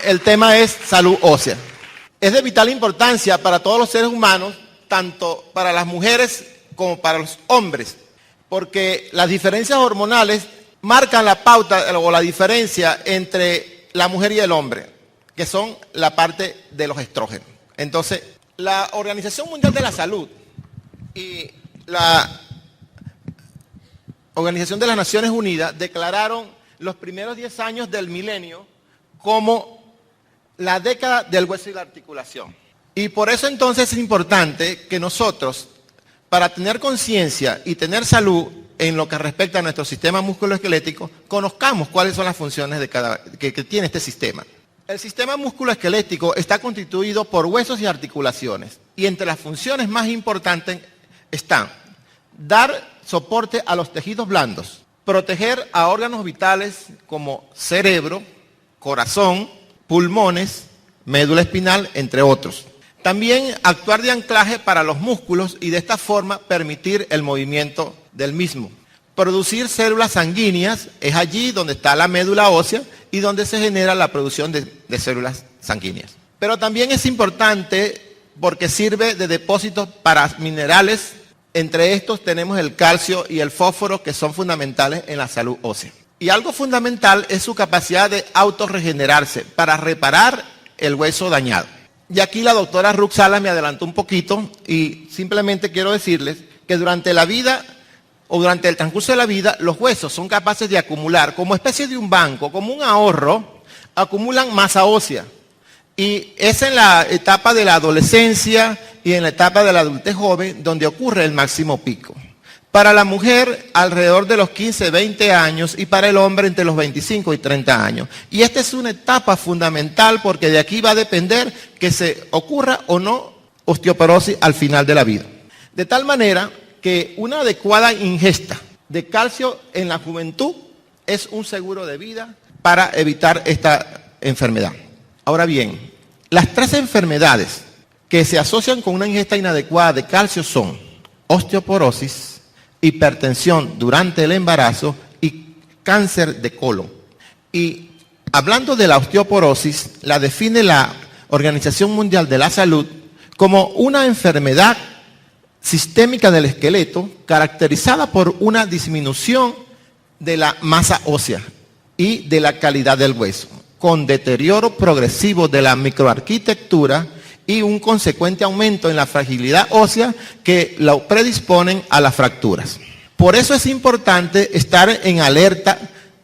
el tema es salud ósea. Es de vital importancia para todos los seres humanos, tanto para las mujeres como para los hombres, porque las diferencias hormonales marcan la pauta o la diferencia entre la mujer y el hombre, que son la parte de los estrógenos. Entonces, la Organización Mundial de la Salud y la Organización de las Naciones Unidas declararon los primeros 10 años del milenio como la década del hueso y la articulación. Y por eso entonces es importante que nosotros, para tener conciencia y tener salud en lo que respecta a nuestro sistema musculoesquelético, conozcamos cuáles son las funciones que tiene este sistema. El sistema musculoesquelético está constituido por huesos y articulaciones. Y entre las funciones más importantes están dar soporte a los tejidos blandos, proteger a órganos vitales como cerebro, corazón, pulmones, médula espinal, entre otros. También actuar de anclaje para los músculos y de esta forma permitir el movimiento del mismo. Producir células sanguíneas, es allí donde está la médula ósea y donde se genera la producción de células sanguíneas. Pero también es importante porque sirve de depósito para minerales. Entre estos tenemos el calcio y el fósforo, que son fundamentales en la salud ósea. Y algo fundamental es su capacidad de autorregenerarse para reparar el hueso dañado. Y aquí la doctora Ruxala me adelantó un poquito y simplemente quiero decirles que durante la vida o durante el transcurso de la vida, los huesos son capaces de acumular, como especie de un banco, como un ahorro, acumulan masa ósea. Y es en la etapa de la adolescencia y en la etapa de la adultez joven donde ocurre el máximo pico. Para la mujer, alrededor de los 15, 20 años, y para el hombre entre los 25 y 30 años. Y esta es una etapa fundamental porque de aquí va a depender que se ocurra o no osteoporosis al final de la vida. De tal manera que una adecuada ingesta de calcio en la juventud es un seguro de vida para evitar esta enfermedad. Ahora bien, las 3 enfermedades que se asocian con una ingesta inadecuada de calcio son osteoporosis, hipertensión durante el embarazo y cáncer de colon. Y hablando de la osteoporosis, la define la Organización Mundial de la Salud como una enfermedad sistémica del esqueleto caracterizada por una disminución de la masa ósea y de la calidad del hueso, con deterioro progresivo de la microarquitectura y un consecuente aumento en la fragilidad ósea que lo predisponen a las fracturas. Por eso es importante estar en alerta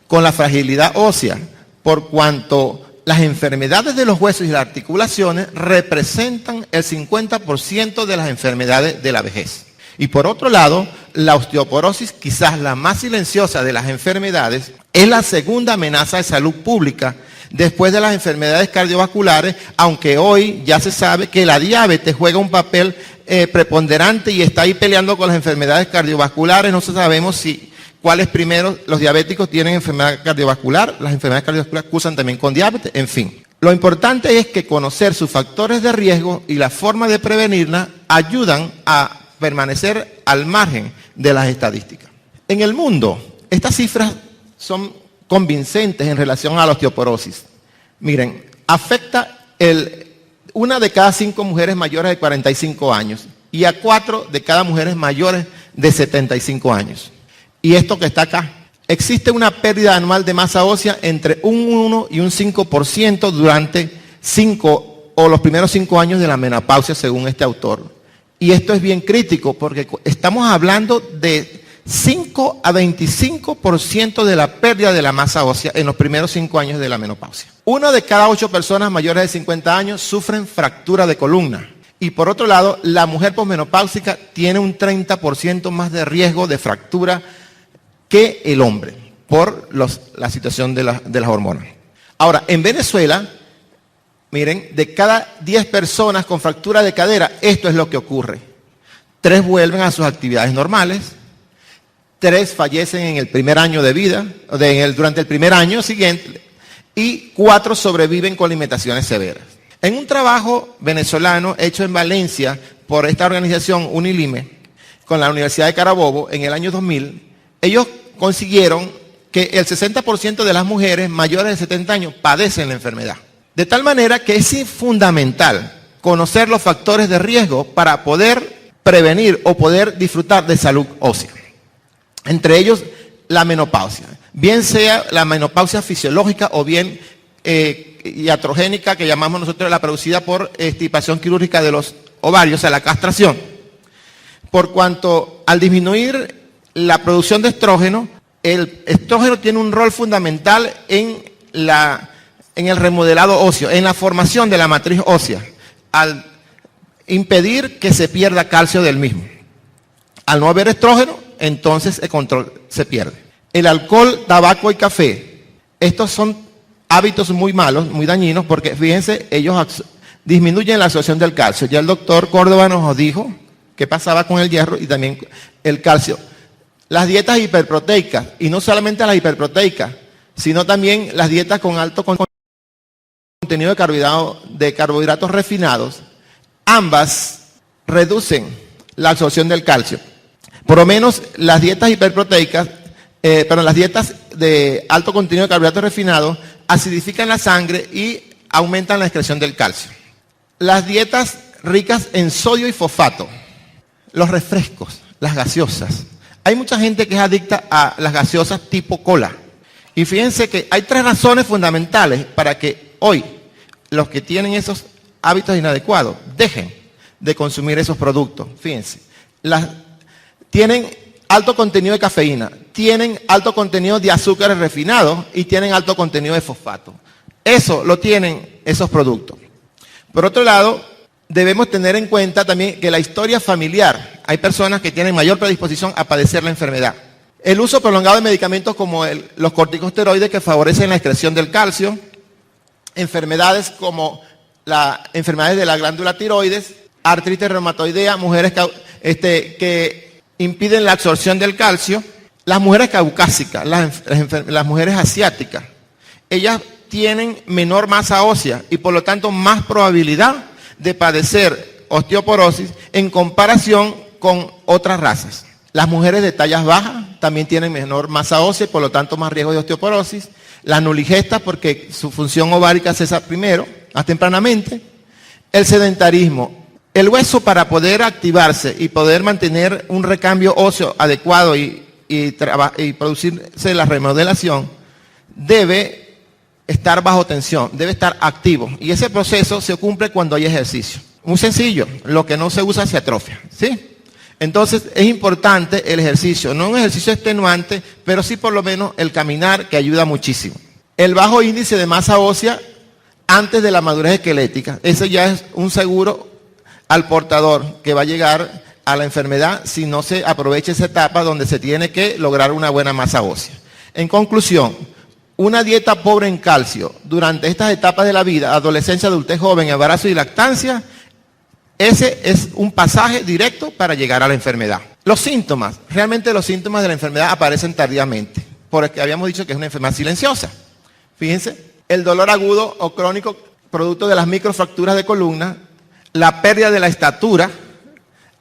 con la fragilidad ósea, por cuanto las enfermedades de los huesos y las articulaciones representan el 50% de las enfermedades de la vejez. Y por otro lado, la osteoporosis, quizás la más silenciosa de las enfermedades, es la segunda amenaza de salud pública después de las enfermedades cardiovasculares, aunque hoy ya se sabe que la diabetes juega un papel preponderante y está ahí peleando con las enfermedades cardiovasculares. No sabemos cuáles primero. Los diabéticos tienen enfermedad cardiovascular, las enfermedades cardiovasculares cursan también con diabetes, en fin. Lo importante es que conocer sus factores de riesgo y la forma de prevenirla ayudan a permanecer al margen de las estadísticas. En el mundo, estas cifras son convincentes en relación a la osteoporosis. Miren, afecta una de cada 5 mujeres mayores de 45 años y a 4 de cada mujeres mayores de 75 años. Y esto que está acá, existe una pérdida anual de masa ósea entre un 1 y un 5% durante los primeros 5 años de la menopausia, según este autor. Y esto es bien crítico porque estamos hablando de 5 a 25% de la pérdida de la masa ósea en los primeros 5 años de la menopausia. 1 de cada 8 personas mayores de 50 años sufren fractura de columna. Y por otro lado, la mujer posmenopáusica tiene un 30% más de riesgo de fractura que el hombre por la situación de las hormonas. Ahora, en Venezuela, miren, de cada 10 personas con fractura de cadera, esto es lo que ocurre. 3 vuelven a sus actividades normales. 3 fallecen en el primer año de vida, durante el primer año siguiente, y 4 sobreviven con limitaciones severas. En un trabajo venezolano hecho en Valencia por esta organización Unilime, con la Universidad de Carabobo, en el año 2000, ellos consiguieron que el 60% de las mujeres mayores de 70 años padecen la enfermedad. De tal manera que es fundamental conocer los factores de riesgo para poder prevenir o poder disfrutar de salud ósea. Entre ellos, la menopausia. Bien sea la menopausia fisiológica o bien iatrogénica, que llamamos nosotros la producida por extirpación quirúrgica de los ovarios, o sea, la castración. Por cuanto al disminuir la producción de estrógeno, el estrógeno tiene un rol fundamental en el remodelado óseo, en la formación de la matriz ósea, al impedir que se pierda calcio del mismo. Al no haber estrógeno, entonces el control se pierde. El alcohol, tabaco y café, estos son hábitos muy malos, muy dañinos, porque fíjense, ellos disminuyen la absorción del calcio. Ya el doctor Córdoba nos dijo qué pasaba con el hierro y también el calcio. Las dietas hiperproteicas, y no solamente las hiperproteicas, sino también las dietas con alto contenido de carbohidratos refinados, ambas reducen la absorción del calcio. Por lo menos las dietas hiperproteicas, las dietas de alto contenido de carbohidratos refinados acidifican la sangre y aumentan la excreción del calcio. Las dietas ricas en sodio y fosfato, los refrescos, las gaseosas. Hay mucha gente que es adicta a las gaseosas tipo cola. Y fíjense que hay 3 razones fundamentales para que hoy los que tienen esos hábitos inadecuados dejen de consumir esos productos. Fíjense, tienen alto contenido de cafeína, tienen alto contenido de azúcares refinados y tienen alto contenido de fosfato. Eso lo tienen esos productos. Por otro lado, debemos tener en cuenta también que la historia familiar, hay personas que tienen mayor predisposición a padecer la enfermedad. El uso prolongado de medicamentos como los corticosteroides que favorecen la excreción del calcio, enfermedades como las enfermedades de la glándula tiroides, artritis reumatoidea, mujeres que impiden la absorción del calcio, las mujeres caucásicas, las mujeres asiáticas, ellas tienen menor masa ósea y por lo tanto más probabilidad de padecer osteoporosis en comparación con otras razas. Las mujeres de tallas bajas también tienen menor masa ósea y por lo tanto más riesgo de osteoporosis. Las nuligestas porque su función ovárica cesa primero, más tempranamente. El sedentarismo. El hueso para poder activarse y poder mantener un recambio óseo adecuado y producirse la remodelación debe estar bajo tensión, debe estar activo. Y ese proceso se cumple cuando hay ejercicio. Muy sencillo, lo que no se usa se atrofia, ¿sí? Entonces es importante el ejercicio, no un ejercicio extenuante, pero sí por lo menos el caminar que ayuda muchísimo. El bajo índice de masa ósea antes de la madurez esquelética, eso ya es un seguro al portador que va a llegar a la enfermedad si no se aprovecha esa etapa donde se tiene que lograr una buena masa ósea. En conclusión, una dieta pobre en calcio durante estas etapas de la vida, adolescencia, adultez joven, embarazo y lactancia, ese es un pasaje directo para llegar a la enfermedad. Los síntomas, realmente los síntomas de la enfermedad aparecen tardíamente, porque habíamos dicho que es una enfermedad silenciosa. Fíjense, el dolor agudo o crónico producto de las microfracturas de columna, la pérdida de la estatura,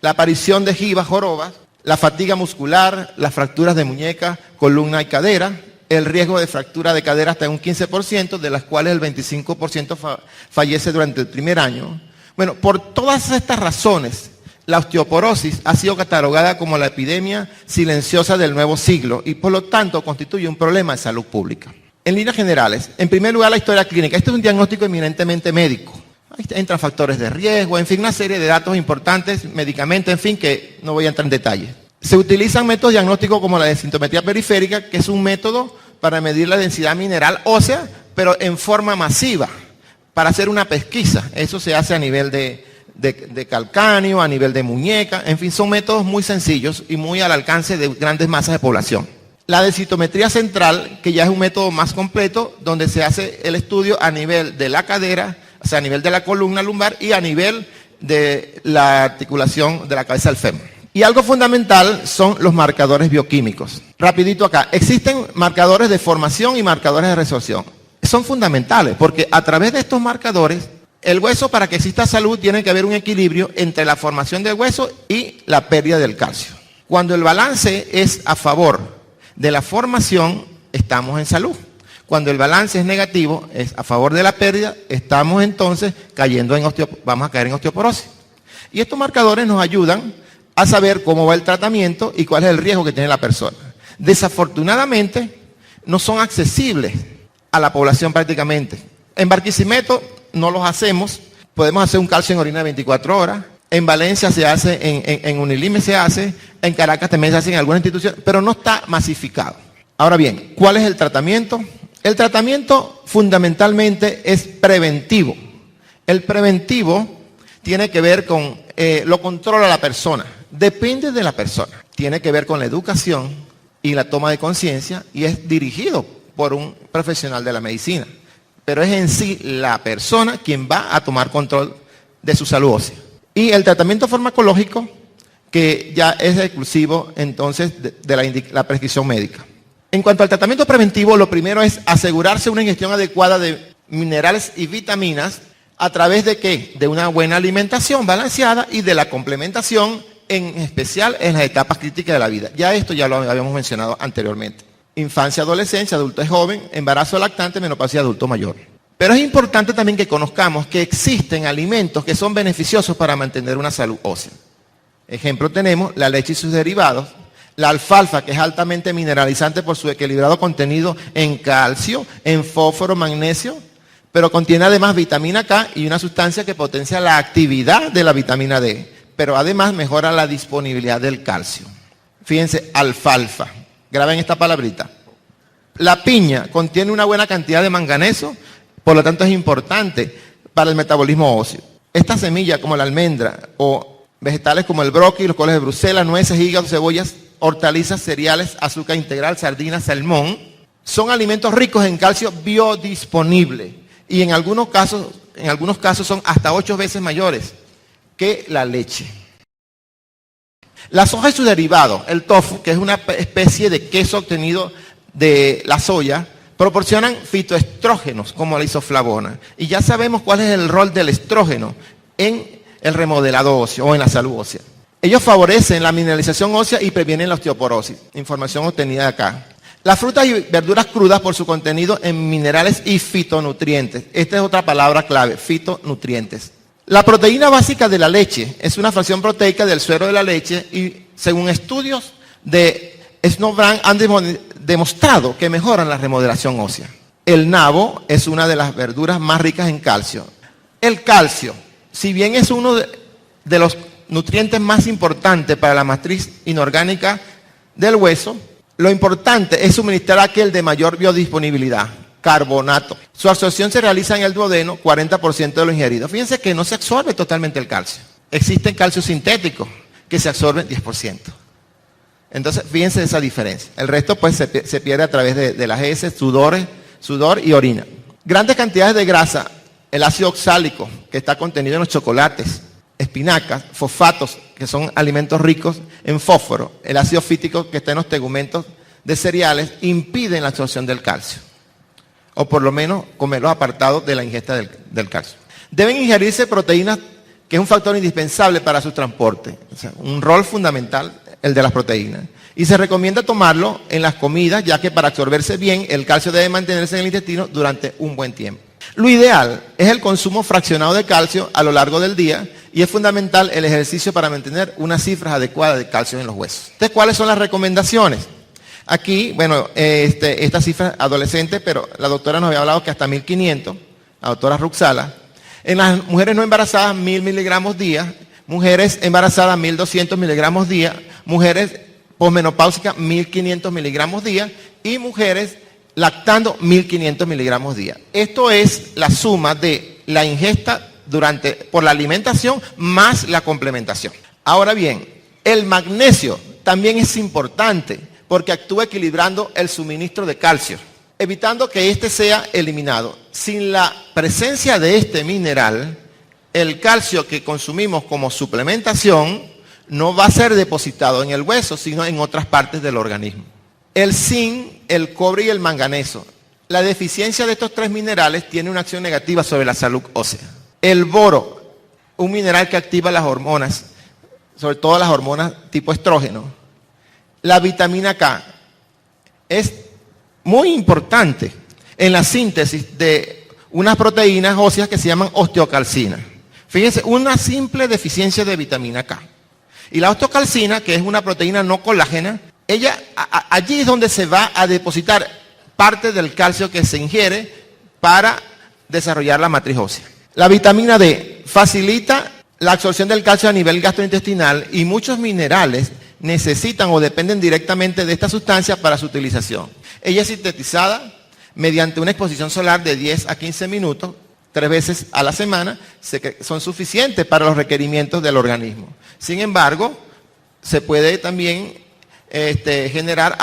la aparición de jivas, jorobas, la fatiga muscular, las fracturas de muñeca, columna y cadera, el riesgo de fractura de cadera hasta un 15%, de las cuales el 25% fallece durante el primer año. Bueno, por todas estas razones, la osteoporosis ha sido catalogada como la epidemia silenciosa del nuevo siglo y por lo tanto constituye un problema de salud pública. En líneas generales, en primer lugar la historia clínica. Este es un diagnóstico eminentemente médico. Ahí entran factores de riesgo, en fin, una serie de datos importantes, medicamentos, en fin, que no voy a entrar en detalle. Se utilizan métodos diagnósticos como la densitometría periférica, que es un método para medir la densidad mineral ósea, pero en forma masiva, para hacer una pesquisa. Eso se hace a nivel de calcáneo, a nivel de muñeca, en fin, son métodos muy sencillos y muy al alcance de grandes masas de población. La densitometría central, que ya es un método más completo, donde se hace el estudio a nivel de la cadera, o sea, a nivel de la columna lumbar y a nivel de la articulación de la cabeza del fémur. Y algo fundamental son los marcadores bioquímicos. Rapidito acá, existen marcadores de formación y marcadores de resorción. Son fundamentales porque a través de estos marcadores, el hueso, para que exista salud, tiene que haber un equilibrio entre la formación del hueso y la pérdida del calcio. Cuando el balance es a favor de la formación, estamos en salud. Cuando el balance es negativo, es a favor de la pérdida, estamos entonces cayendo vamos a caer en osteoporosis. Y estos marcadores nos ayudan a saber cómo va el tratamiento y cuál es el riesgo que tiene la persona. Desafortunadamente, no son accesibles a la población prácticamente. En Barquisimeto no los hacemos, podemos hacer un calcio en orina de 24 horas, en Valencia se hace, en Unilime se hace, en Caracas también se hace en alguna institución, pero no está masificado. Ahora bien, ¿cuál es el tratamiento? El tratamiento fundamentalmente es preventivo. El preventivo tiene que ver con, lo controla la persona, depende de la persona. Tiene que ver con la educación y la toma de conciencia y es dirigido por un profesional de la medicina. Pero es en sí la persona quien va a tomar control de su salud ósea. Y el tratamiento farmacológico, que ya es exclusivo entonces de la prescripción médica. En cuanto al tratamiento preventivo, lo primero es asegurarse una ingestión adecuada de minerales y vitaminas a través de ¿qué? De una buena alimentación balanceada y de la complementación, en especial en las etapas críticas de la vida. Ya esto ya lo habíamos mencionado anteriormente. Infancia, adolescencia, adulto joven, embarazo lactante, menopausia, adulto mayor. Pero es importante también que conozcamos que existen alimentos que son beneficiosos para mantener una salud ósea. Ejemplo tenemos la leche y sus derivados, la alfalfa, que es altamente mineralizante por su equilibrado contenido en calcio, en fósforo, magnesio, pero contiene además vitamina K y una sustancia que potencia la actividad de la vitamina D, pero además mejora la disponibilidad del calcio. Fíjense, alfalfa, graben esta palabrita. La piña contiene una buena cantidad de manganeso, por lo tanto es importante para el metabolismo óseo. Esta semilla como la almendra o vegetales como el brócoli, los coles de Bruselas, nueces, hígado, cebollas, hortalizas, cereales, azúcar integral, sardinas, salmón, son alimentos ricos en calcio biodisponible y en algunos casos son hasta 8 veces mayores que la leche. La soja y sus derivados, el tofu, que es una especie de queso obtenido de la soya, proporcionan fitoestrógenos como la isoflavona. Y ya sabemos cuál es el rol del estrógeno en el remodelado óseo o en la salud ósea. Ellos favorecen la mineralización ósea y previenen la osteoporosis. Información obtenida de acá. Las frutas y verduras crudas por su contenido en minerales y fitonutrientes. Esta es otra palabra clave, fitonutrientes. La proteína básica de la leche es una fracción proteica del suero de la leche y según estudios de Snowbrand han demostrado que mejoran la remodelación ósea. El nabo es una de las verduras más ricas en calcio. El calcio, si bien es uno de los nutrientes más importantes para la matriz inorgánica del hueso, lo importante es suministrar aquel de mayor biodisponibilidad, carbonato. Su absorción se realiza en el duodeno, 40% de lo ingerido. Fíjense que no se absorbe totalmente el calcio. Existen calcios sintéticos que se absorben 10%. Entonces, fíjense esa diferencia. El resto pues se pierde a través de las heces, sudor y orina. Grandes cantidades de grasa, el ácido oxálico que está contenido en los chocolates, espinacas, fosfatos, que son alimentos ricos en fósforo, el ácido fítico que está en los tegumentos de cereales, impiden la absorción del calcio. O por lo menos comerlos apartados de la ingesta del calcio. Deben ingerirse proteínas, que es un factor indispensable para su transporte. O sea, un rol fundamental el de las proteínas. Y se recomienda tomarlo en las comidas, ya que para absorberse bien, el calcio debe mantenerse en el intestino durante un buen tiempo. Lo ideal es el consumo fraccionado de calcio a lo largo del día y es fundamental el ejercicio para mantener unas cifras adecuadas de calcio en los huesos. Entonces, ¿cuáles son las recomendaciones? Aquí, bueno, esta cifra adolescente, pero la doctora nos había hablado que hasta 1500, la doctora Ruxala. En las mujeres no embarazadas, 1000 miligramos día, mujeres embarazadas, 1200 miligramos día, mujeres posmenopáusicas, 1500 miligramos día y mujeres lactando 1500 miligramos día. Esto es la suma de la ingesta por la alimentación más la complementación. Ahora bien, el magnesio también es importante porque actúa equilibrando el suministro de calcio, evitando que éste sea eliminado. Sin la presencia de este mineral, el calcio que consumimos como suplementación no va a ser depositado en el hueso, sino en otras partes del organismo. El zinc, el cobre y el manganeso. La deficiencia de estos 3 minerales tiene una acción negativa sobre la salud ósea. El boro, un mineral que activa las hormonas, sobre todo las hormonas tipo estrógeno. La vitamina K es muy importante. en la síntesis de unas proteínas óseas que se llaman osteocalcina. Fíjense, una simple deficiencia de vitamina K. Y la osteocalcina, que es una proteína no colágena, allí es donde se va a depositar parte del calcio que se ingiere para desarrollar la matriz ósea. La vitamina D facilita la absorción del calcio a nivel gastrointestinal y muchos minerales necesitan o dependen directamente de esta sustancia para su utilización. Ella es sintetizada mediante una exposición solar de 10 a 15 minutos, 3 veces a la semana, son suficientes para los requerimientos del organismo. Sin embargo, se puede también generar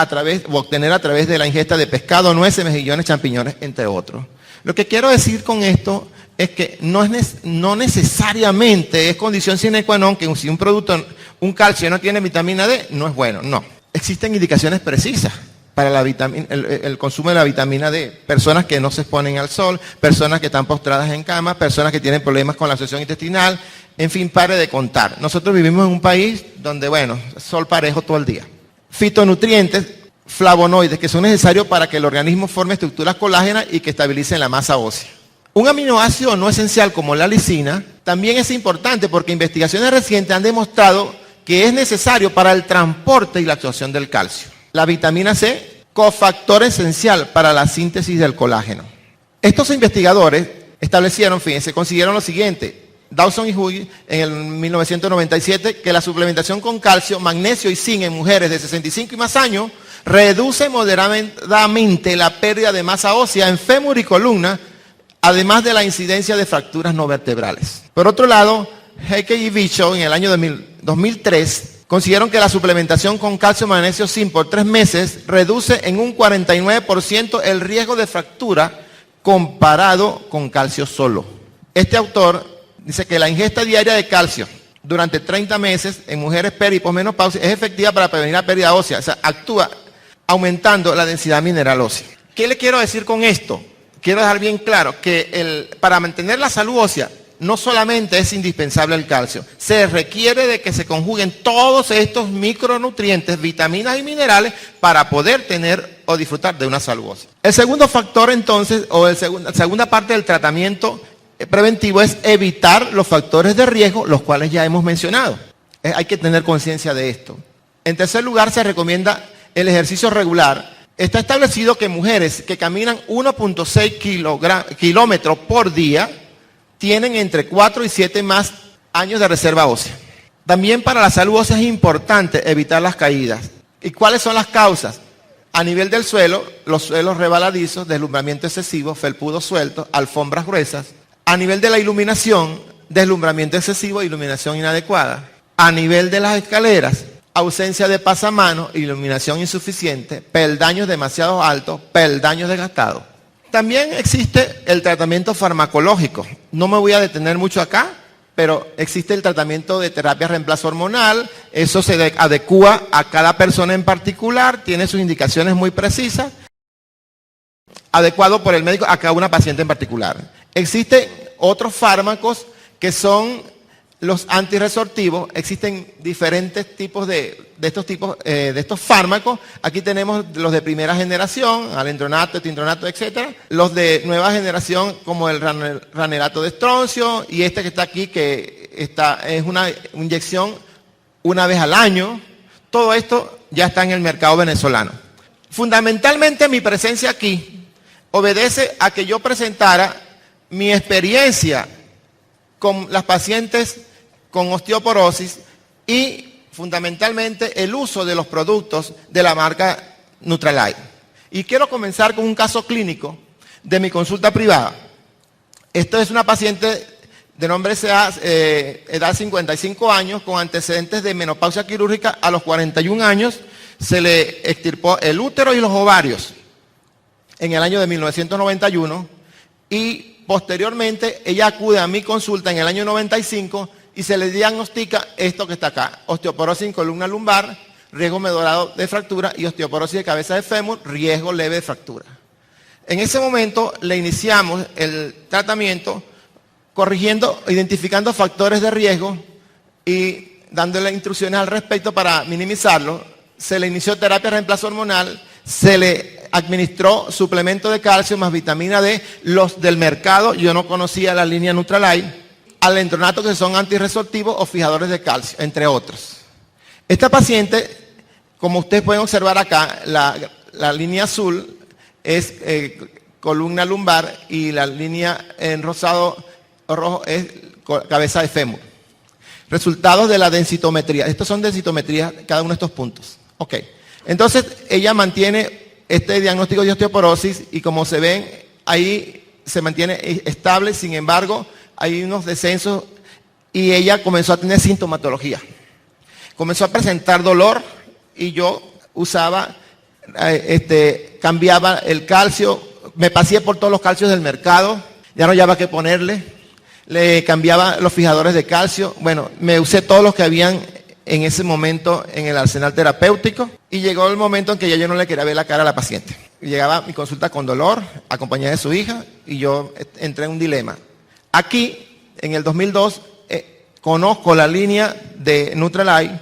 o obtener a través de la ingesta de pescado, nueces, mejillones, champiñones, entre otros. Lo que quiero decir con esto es que no necesariamente es condición sine qua non que si un producto, un calcio no tiene vitamina D, no es bueno. No. Existen indicaciones precisas para el consumo de la vitamina D. Personas que no se exponen al sol, personas que están postradas en cama, personas que tienen problemas con la absorción intestinal, en fin, pare de contar. Nosotros vivimos en un país donde, sol parejo todo el día. Fitonutrientes, flavonoides, que son necesarios para que el organismo forme estructuras colágenas y que estabilicen la masa ósea. Un aminoácido no esencial como la lisina también es importante porque investigaciones recientes han demostrado que es necesario para el transporte y la absorción del calcio. La vitamina C, cofactor esencial para la síntesis del colágeno. Estos investigadores establecieron, fíjense, consiguieron lo siguiente. Dawson y Hughie en el 1997 que la suplementación con calcio, magnesio y zinc en mujeres de 65 y más años reduce moderadamente la pérdida de masa ósea en fémur y columna, además de la incidencia de fracturas no vertebrales. Por otro lado, Heike y Bicho en el año 2003 consiguieron que la suplementación con calcio, magnesio, zinc por 3 meses reduce en un 49% el riesgo de fractura comparado con calcio solo. Este autor dice que la ingesta diaria de calcio durante 30 meses en mujeres peri y posmenopausia es efectiva para prevenir la pérdida ósea, o sea, actúa aumentando la densidad mineral ósea. ¿Qué le quiero decir con esto? Quiero dejar bien claro que para mantener la salud ósea no solamente es indispensable el calcio, se requiere de que se conjuguen todos estos micronutrientes, vitaminas y minerales para poder tener o disfrutar de una salud ósea. El segundo factor entonces, la segunda parte del tratamiento preventivo es evitar los factores de riesgo, los cuales ya hemos mencionado. Hay que tener conciencia de esto. En tercer lugar, se recomienda el ejercicio regular. Está establecido que mujeres que caminan 1.6 kilómetros por día tienen entre 4 y 7 más años de reserva ósea. También para la salud ósea es importante evitar las caídas. ¿Y cuáles son las causas? A nivel del suelo, los suelos rebaladizos, deslumbramiento excesivo, felpudos sueltos, alfombras gruesas. A nivel de la iluminación, deslumbramiento excesivo, iluminación inadecuada. A nivel de las escaleras, ausencia de pasamanos, iluminación insuficiente, peldaños demasiado altos, peldaños desgastados. También existe el tratamiento farmacológico. No me voy a detener mucho acá, pero existe el tratamiento de terapia reemplazo hormonal. Eso se adecúa a cada persona en particular, tiene sus indicaciones muy precisas, adecuado por el médico a cada una paciente en particular. Existen otros fármacos que son los antirresortivos. Existen diferentes tipos de estos fármacos. Aquí tenemos los de primera generación, alendronato, etindronato, etc. Los de nueva generación como el ranelato de estroncio y este que está aquí que es una inyección una vez al año. Todo esto ya está en el mercado venezolano. Fundamentalmente mi presencia aquí obedece a que yo presentara mi experiencia con las pacientes con osteoporosis y fundamentalmente el uso de los productos de la marca Nutralight. Y quiero comenzar con un caso clínico de mi consulta privada. Esto es una paciente de nombre edad 55 años con antecedentes de menopausia quirúrgica. A los 41 años se le extirpó el útero y los ovarios en el año de 1991 y posteriormente ella acude a mi consulta en el año 95 y se le diagnostica esto que está acá: osteoporosis en columna lumbar, riesgo moderado de fractura, y osteoporosis de cabeza de fémur, riesgo leve de fractura. En ese momento le iniciamos el tratamiento identificando factores de riesgo y dándole instrucciones al respecto para minimizarlo. Se le inició terapia de reemplazo hormonal, se le administró suplemento de calcio más vitamina D, los del mercado. Yo no conocía la línea Nutrilite, alendronatos que son antirresortivos o fijadores de calcio, entre otros. Esta paciente, como ustedes pueden observar acá, la línea azul es columna lumbar y la línea en rosado o rojo es cabeza de fémur. Resultados de la densitometría. Estos son densitometrías, cada uno de estos puntos. Ok. Entonces, ella mantiene este diagnóstico de osteoporosis y como se ven, ahí se mantiene estable. Sin embargo, hay unos descensos y ella comenzó a tener sintomatología. Comenzó a presentar dolor y yo usaba, cambiaba el calcio, me pasé por todos los calcios del mercado, ya no había que ponerle, le cambiaba los fijadores de calcio, bueno, me usé todos los que habían en ese momento en el arsenal terapéutico y llegó el momento en que ya yo no le quería ver la cara a la paciente. Llegaba a mi consulta con dolor, acompañada de su hija, y yo entré en un dilema. Aquí, en el 2002, conozco la línea de Nutrilite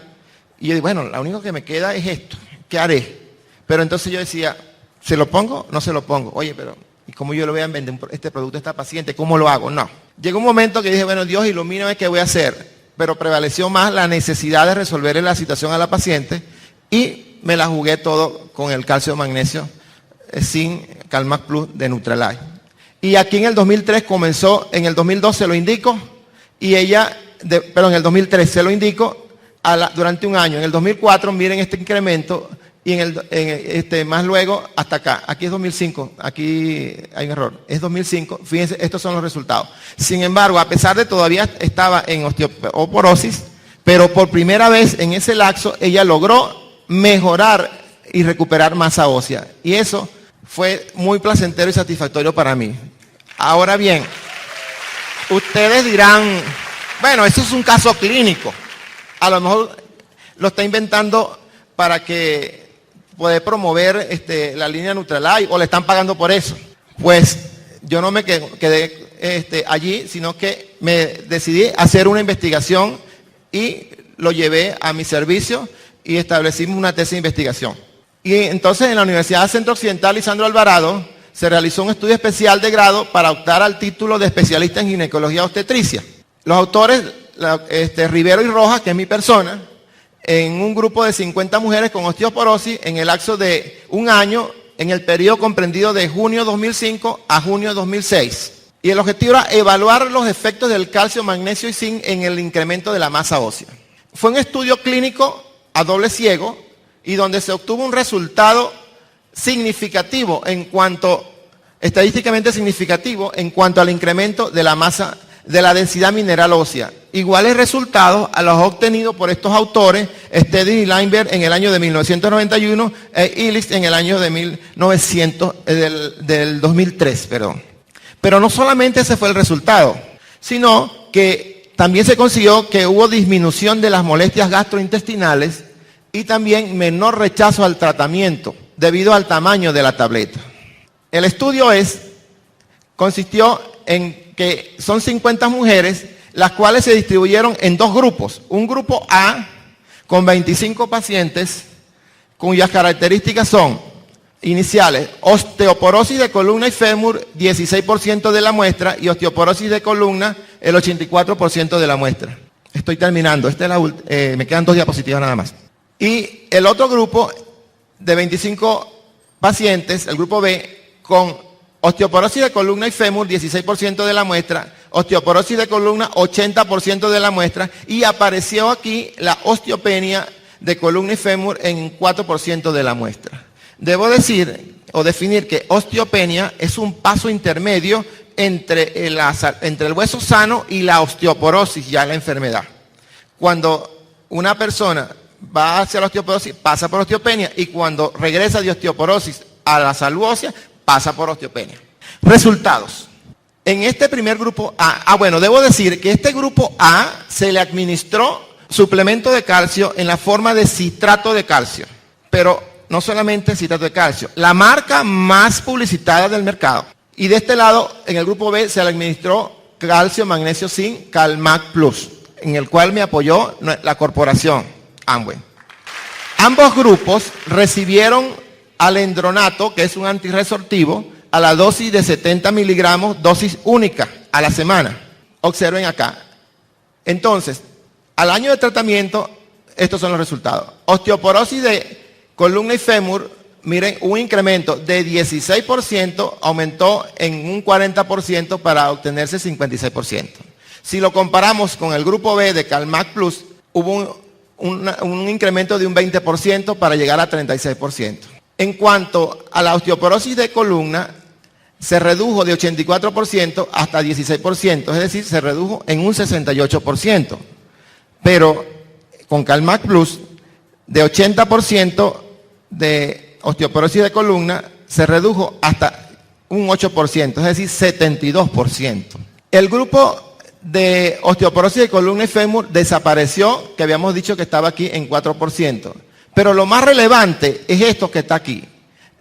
y yo digo, bueno, lo único que me queda es esto, ¿qué haré? Pero entonces yo decía, ¿se lo pongo? No se lo pongo. Oye, pero ¿y cómo yo le voy a vender este producto a esta paciente? ¿Cómo lo hago? No. Llegó un momento que dije, bueno, Dios, ilumíname, ¿qué voy a hacer? Pero prevaleció más la necesidad de resolver la situación a la paciente y me la jugué todo con el calcio magnesio sin Calmax Plus de Nutrilite. Y aquí en el 2003 comenzó, en el 2002 se lo indico y ella, en el 2003 se lo indico durante un año. En el 2004 miren este incremento y más luego hasta acá. Aquí es 2005, aquí hay un error, es 2005, fíjense, estos son los resultados. Sin embargo, a pesar de todavía estaba en osteoporosis, pero por primera vez en ese lapso ella logró mejorar y recuperar masa ósea. Y eso fue muy placentero y satisfactorio para mí. Ahora bien, ustedes dirán, bueno, eso es un caso clínico. A lo mejor lo está inventando para que poder promover la línea Nutrilite o le están pagando por eso. Pues yo no me quedé allí, sino que me decidí hacer una investigación y lo llevé a mi servicio y establecimos una tesis de investigación. Y entonces en la Universidad Centro Occidental Lisandro Alvarado se realizó un estudio especial de grado para optar al título de especialista en ginecología obstetricia. Los autores, Rivero y Rojas, que es mi persona, en un grupo de 50 mujeres con osteoporosis en el lapso de un año, en el periodo comprendido de junio 2005 a junio 2006. Y el objetivo era evaluar los efectos del calcio, magnesio y zinc en el incremento de la masa ósea. Fue un estudio clínico a doble ciego y donde se obtuvo un resultado significativo estadísticamente significativo en cuanto al incremento de la masa, de la densidad mineral ósea. Iguales resultados a los obtenidos por estos autores, Stedin y Leinberg en el año de 1991 e Illich en el año de del 2003, perdón. Pero no solamente ese fue el resultado, sino que también se consiguió que hubo disminución de las molestias gastrointestinales y también menor rechazo al tratamiento debido al tamaño de la tableta. El estudio consistió en que son 50 mujeres, las cuales se distribuyeron en dos grupos. Un grupo A con 25 pacientes cuyas características son iniciales: osteoporosis de columna y fémur, 16% de la muestra, y osteoporosis de columna, el 84% de la muestra. Estoy terminando, me quedan 2 diapositivas nada más. Y el otro grupo de 25 pacientes, el grupo B, con osteoporosis de columna y fémur, 16% de la muestra, osteoporosis de columna, 80% de la muestra, y apareció aquí la osteopenia de columna y fémur en 4% de la muestra. Debo decir o definir que osteopenia es un paso intermedio entre el hueso sano y la osteoporosis, ya la enfermedad. Cuando una persona va hacia la osteoporosis, pasa por osteopenia, y cuando regresa de osteoporosis a la salud ósea, pasa por osteopenia. Resultados. En este primer grupo A, bueno, debo decir que este grupo A se le administró suplemento de calcio en la forma de citrato de calcio. Pero no solamente citrato de calcio, la marca más publicitada del mercado. Y de este lado, en el grupo B, se le administró calcio, magnesio, zinc, Calmax Plus, en el cual me apoyó la corporación Amway. Ambos grupos recibieron alendronato, que es un antirresortivo, a la dosis de 70 miligramos, dosis única a la semana. Observen acá. Entonces, al año de tratamiento, estos son los resultados. Osteoporosis de columna y fémur, miren, un incremento de 16%, aumentó en un 40% para obtenerse 56%. Si lo comparamos con el grupo B de Calmac Plus, hubo un incremento de un 20% para llegar a 36%. En cuanto a la osteoporosis de columna, se redujo de 84% hasta 16%, es decir, se redujo en un 68%. Pero con Calmac Plus, de 80% de osteoporosis de columna, se redujo hasta un 8%, es decir, 72%. El grupo de osteoporosis de columna y fémur desapareció, que habíamos dicho que estaba aquí en 4%. Pero lo más relevante es esto que está aquí.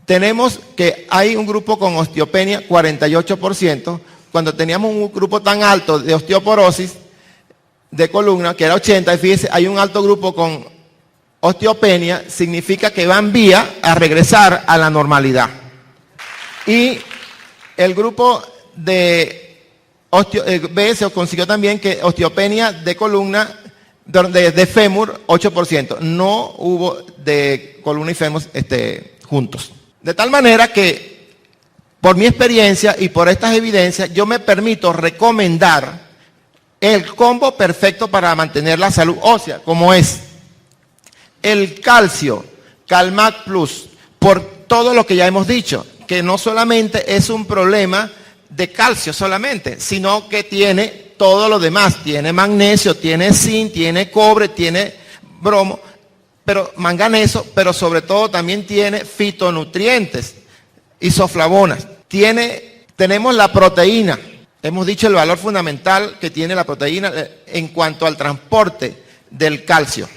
Tenemos que hay un grupo con osteopenia, 48%, cuando teníamos un grupo tan alto de osteoporosis de columna, que era 80%, y fíjense, hay un alto grupo con osteopenia, significa que van vía a regresar a la normalidad. Y el grupo de B se consiguió también que osteopenia de columna, de fémur, 8%. No hubo de columna y fémur juntos. De tal manera que, por mi experiencia y por estas evidencias, yo me permito recomendar el combo perfecto para mantener la salud ósea, como es el calcio, Calmac Plus, por todo lo que ya hemos dicho, que no solamente es un problema de calcio solamente, sino que tiene todo lo demás. Tiene magnesio, tiene zinc, tiene cobre, tiene bromo, pero manganeso, pero sobre todo también tiene fitonutrientes, isoflavonas. Tenemos la proteína. Hemos dicho el valor fundamental que tiene la proteína en cuanto al transporte del calcio.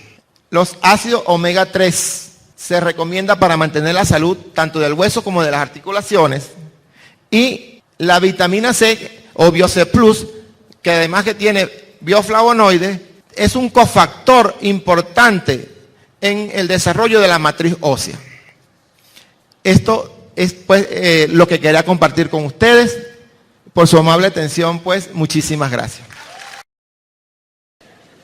Los ácidos omega 3 se recomienda para mantener la salud tanto del hueso como de las articulaciones. Y la vitamina C o BioC Plus, que además que tiene bioflavonoides, es un cofactor importante en el desarrollo de la matriz ósea. Esto es pues lo que quería compartir con ustedes. Por su amable atención, pues, muchísimas gracias.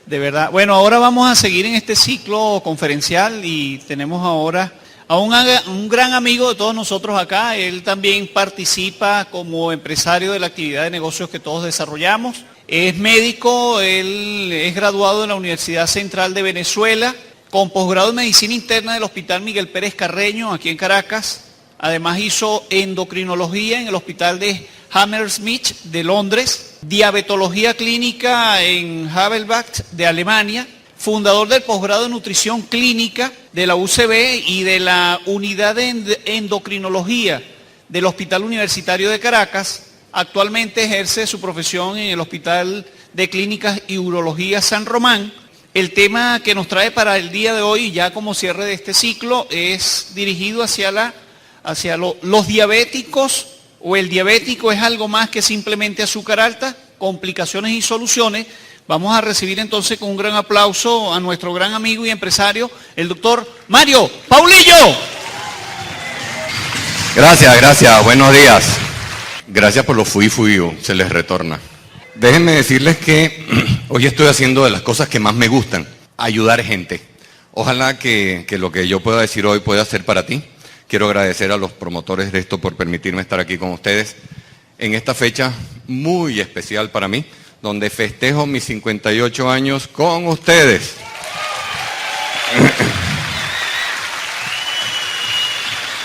De verdad. Bueno, ahora vamos a seguir en este ciclo conferencial y tenemos ahora a un gran amigo de todos nosotros acá. Él también participa como empresario de la actividad de negocios que todos desarrollamos. Es médico, él es graduado en la Universidad Central de Venezuela, con posgrado en Medicina Interna del Hospital Miguel Pérez Carreño, aquí en Caracas. Además hizo endocrinología en el Hospital de Hammersmith de Londres, diabetología clínica en Heidelberg de Alemania, fundador del posgrado de nutrición clínica de la UCB y de la unidad de endocrinología del Hospital Universitario de Caracas. Actualmente ejerce su profesión en el Hospital de Clínicas y Urología San Román. El tema que nos trae para el día de hoy, ya como cierre de este ciclo, es dirigido hacia los diabéticos, o el diabético es algo más que simplemente azúcar alta, complicaciones y soluciones. Vamos a recibir entonces con un gran aplauso a nuestro gran amigo y empresario, el doctor Mario Paulillo. Gracias, buenos días. Gracias por los fui, se les retorna. Déjenme decirles que hoy estoy haciendo de las cosas que más me gustan, ayudar gente. Ojalá que lo que yo pueda decir hoy pueda ser para ti. Quiero agradecer a los promotores de esto por permitirme estar aquí con ustedes en esta fecha muy especial para mí, donde festejo mis 58 años con ustedes.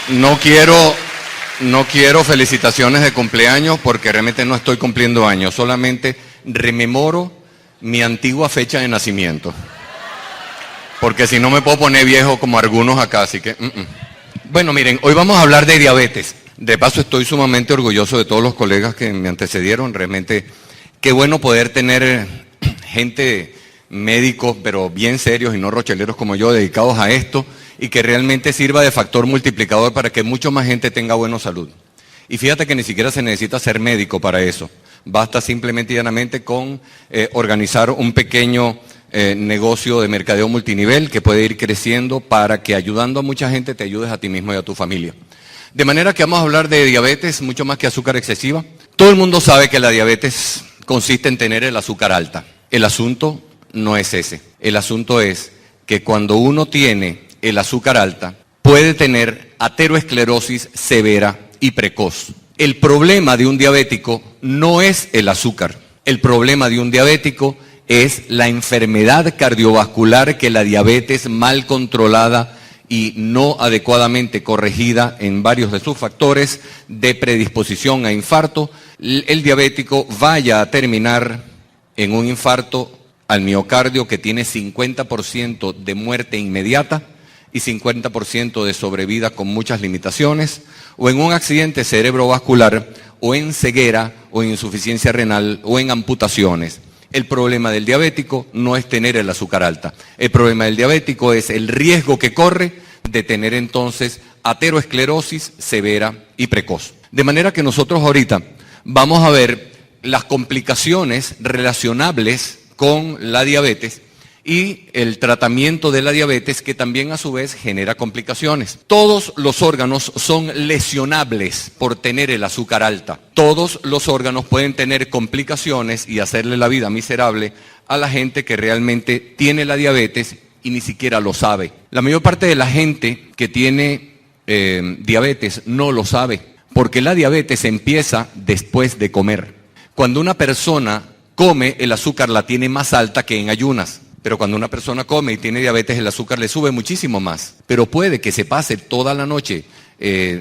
No quiero felicitaciones de cumpleaños porque realmente no estoy cumpliendo años, solamente rememoro mi antigua fecha de nacimiento. Porque si no me puedo poner viejo como algunos acá, así que... Bueno, miren, hoy vamos a hablar de diabetes. De paso, estoy sumamente orgulloso de todos los colegas que me antecedieron. Realmente, qué bueno poder tener gente, médicos, pero bien serios y no rocheleros como yo, dedicados a esto y que realmente sirva de factor multiplicador para que mucha más gente tenga buena salud. Y fíjate que ni siquiera se necesita ser médico para eso. Basta simplemente y llanamente con organizar un pequeño negocio de mercadeo multinivel que puede ir creciendo para que ayudando a mucha gente te ayudes a ti mismo y a tu familia. De manera que vamos a hablar de diabetes, mucho más que azúcar excesiva. Todo el mundo sabe que la diabetes consiste en tener el azúcar alta. El asunto no es ese. El asunto es que cuando uno tiene el azúcar alta, puede tener ateroesclerosis severa y precoz. El problema de un diabético no es el azúcar. El problema de un diabético es la enfermedad cardiovascular que la diabetes mal controlada y no adecuadamente corregida en varios de sus factores de predisposición a infarto, el diabético vaya a terminar en un infarto al miocardio que tiene 50% de muerte inmediata y 50% de sobrevida con muchas limitaciones, o en un accidente cerebrovascular, o en ceguera, o en insuficiencia renal, o en amputaciones. El problema del diabético no es tener el azúcar alta. El problema del diabético es el riesgo que corre de tener entonces ateroesclerosis severa y precoz. De manera que nosotros ahorita vamos a ver las complicaciones relacionables con la diabetes y el tratamiento de la diabetes, que también a su vez genera complicaciones. Todos los órganos son lesionables por tener el azúcar alta. Todos los órganos pueden tener complicaciones y hacerle la vida miserable a la gente que realmente tiene la diabetes y ni siquiera lo sabe. La mayor parte de la gente que tiene diabetes no lo sabe, porque la diabetes empieza después de comer. Cuando una persona come, el azúcar la tiene más alta que en ayunas. Pero cuando una persona come y tiene diabetes, el azúcar le sube muchísimo más. Pero puede que se pase toda la noche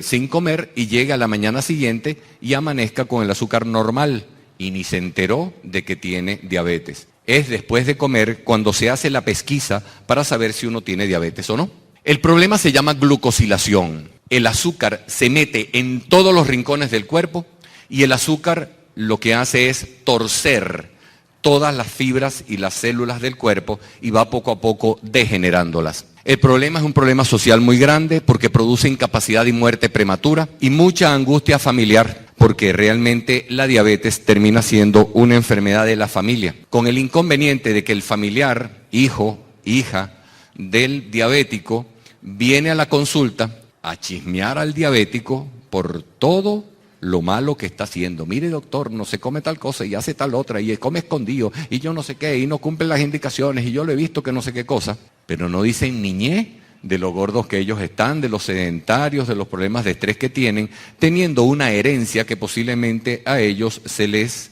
sin comer y llegue a la mañana siguiente y amanezca con el azúcar normal y ni se enteró de que tiene diabetes. Es después de comer cuando se hace la pesquisa para saber si uno tiene diabetes o no. El problema se llama glucosilación. El azúcar se mete en todos los rincones del cuerpo y el azúcar lo que hace es torcer todas las fibras y las células del cuerpo y va poco a poco degenerándolas. El problema es un problema social muy grande porque produce incapacidad y muerte prematura y mucha angustia familiar porque realmente la diabetes termina siendo una enfermedad de la familia, con el inconveniente de que el familiar, hijo, hija del diabético, viene a la consulta a chismear al diabético por todo lo malo que está haciendo. Mire, doctor, no se come tal cosa y hace tal otra y come escondido y yo no sé qué y no cumple las indicaciones y yo lo he visto que no sé qué cosa, pero no dicen niñez de lo gordos que ellos están, de los sedentarios, de los problemas de estrés que tienen, teniendo una herencia que posiblemente a ellos se les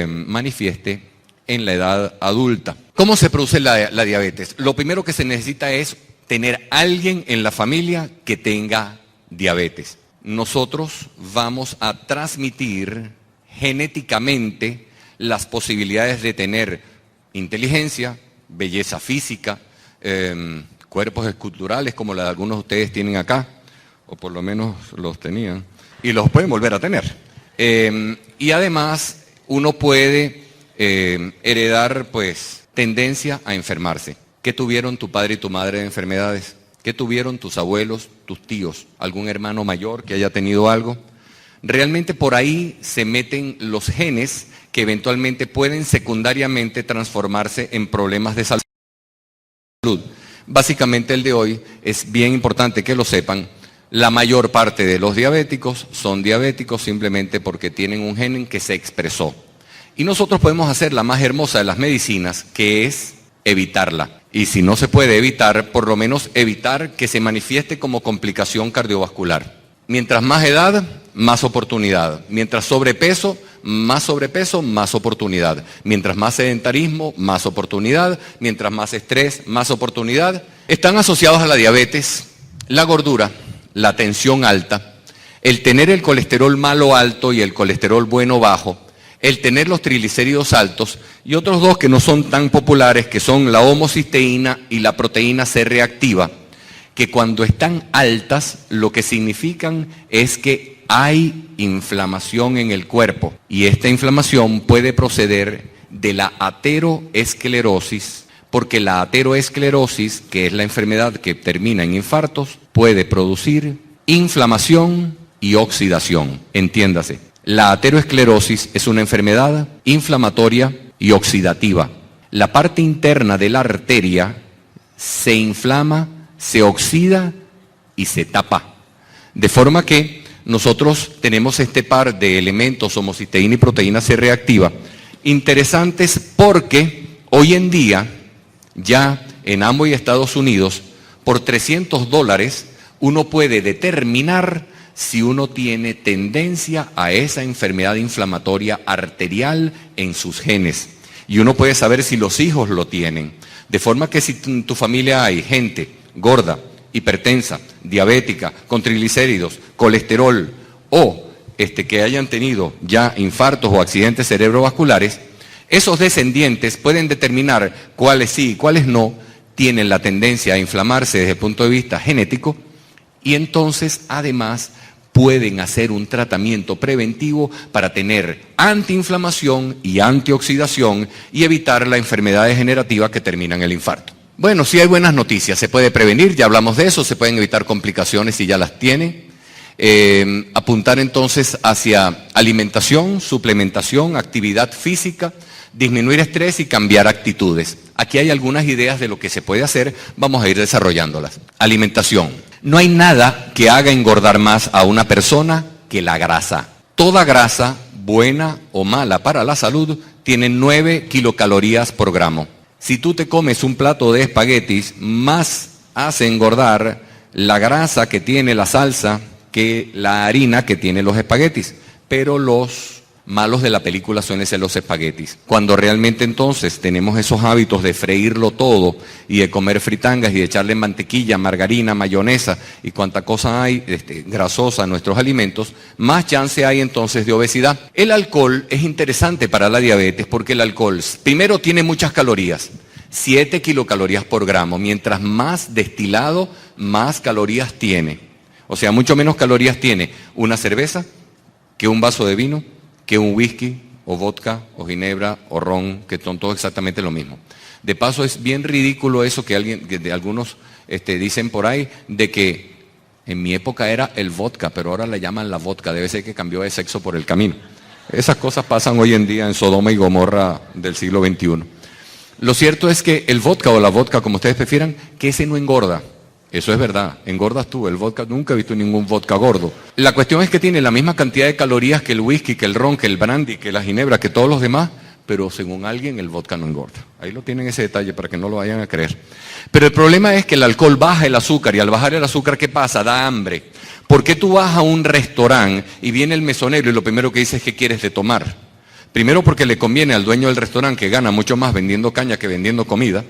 manifieste en la edad adulta. ¿Cómo se produce la diabetes? Lo primero que se necesita es tener alguien en la familia que tenga diabetes. Nosotros vamos a transmitir genéticamente las posibilidades de tener inteligencia, belleza física, cuerpos esculturales como la de algunos de ustedes tienen acá, o por lo menos los tenían, y los pueden volver a tener. Y además uno puede heredar pues tendencia a enfermarse. ¿Qué tuvieron tu padre y tu madre de enfermedades? ¿Qué tuvieron tus abuelos, tus tíos? ¿Algún hermano mayor que haya tenido algo? Realmente por ahí se meten los genes que eventualmente pueden secundariamente transformarse en problemas de salud. Básicamente el de hoy es bien importante que lo sepan. La mayor parte de los diabéticos son diabéticos simplemente porque tienen un gen que se expresó. Y nosotros podemos hacer la más hermosa de las medicinas, que es evitarla. Y si no se puede evitar, por lo menos evitar que se manifieste como complicación cardiovascular. Mientras más edad, más oportunidad. Mientras sobrepeso, más oportunidad. Mientras más sedentarismo, más oportunidad. Mientras más estrés, más oportunidad. Están asociados a la diabetes, la gordura, la tensión alta, el tener el colesterol malo alto y el colesterol bueno bajo, el tener los triglicéridos altos y otros dos que no son tan populares, que son la homocisteína y la proteína C reactiva, que cuando están altas lo que significan es que hay inflamación en el cuerpo y esta inflamación puede proceder de la ateroesclerosis, porque la ateroesclerosis, que es la enfermedad que termina en infartos, puede producir inflamación y oxidación. Entiéndase. La ateroesclerosis es una enfermedad inflamatoria y oxidativa. la parte interna de la arteria se inflama, se oxida y se tapa. De forma que nosotros tenemos este par de elementos, homocisteína y proteína C reactiva, interesantes porque hoy en día, ya en Amway Estados Unidos, por $300 uno puede determinar si uno tiene tendencia a esa enfermedad inflamatoria arterial en sus genes. Y uno puede saber si los hijos lo tienen. De forma que si en tu familia hay gente gorda, hipertensa, diabética, con triglicéridos, colesterol o que hayan tenido ya infartos o accidentes cerebrovasculares, esos descendientes pueden determinar cuáles sí y cuáles no tienen la tendencia a inflamarse desde el punto de vista genético y entonces además pueden hacer un tratamiento preventivo para tener antiinflamación y antioxidación y evitar la enfermedad degenerativa que termina en el infarto. Bueno, sí hay buenas noticias, se puede prevenir, ya hablamos de eso, se pueden evitar complicaciones si ya las tiene. Apuntar entonces hacia alimentación, suplementación, actividad física, disminuir estrés y cambiar actitudes. Aquí hay algunas ideas de lo que se puede hacer, vamos a ir desarrollándolas. Alimentación. No hay nada que haga engordar más a una persona que la grasa. Toda grasa, buena o mala para la salud, tiene 9 kilocalorías por gramo. Si tú te comes un plato de espaguetis, más hace engordar la grasa que tiene la salsa que la harina que tiene los espaguetis. Pero los malos de la película suelen ser los espaguetis. Cuando realmente entonces tenemos esos hábitos de freírlo todo y de comer fritangas y de echarle mantequilla, margarina, mayonesa y cuánta cosa hay grasosa a nuestros alimentos, más chance hay entonces de obesidad. El alcohol es interesante para la diabetes porque el alcohol primero tiene muchas calorías, 7 kilocalorías por gramo, mientras más destilado, más calorías tiene. O sea, mucho menos calorías tiene una cerveza que un vaso de vino, que un whisky, o vodka, o ginebra, o ron, que son todos exactamente lo mismo. De paso, es bien ridículo eso que algunos dicen por ahí, de que en mi época era el vodka, pero ahora le llaman la vodka, debe ser que cambió de sexo por el camino. Esas cosas pasan hoy en día en Sodoma y Gomorra del siglo XXI. Lo cierto es que el vodka o la vodka, como ustedes prefieran, que ese no engorda. Eso es verdad, engordas tú, el vodka, nunca he visto ningún vodka gordo. La cuestión es que tiene la misma cantidad de calorías que el whisky, que el ron, que el brandy, que la ginebra, que todos los demás, pero según alguien el vodka no engorda. Ahí lo tienen ese detalle para que no lo vayan a creer. Pero el problema es que el alcohol baja el azúcar y al bajar el azúcar, ¿qué pasa? Da hambre. ¿Por qué tú vas a un restaurante y viene el mesonero y lo primero que dice es que quieres de tomar? Primero porque le conviene al dueño del restaurante que gana mucho más vendiendo caña que vendiendo comida.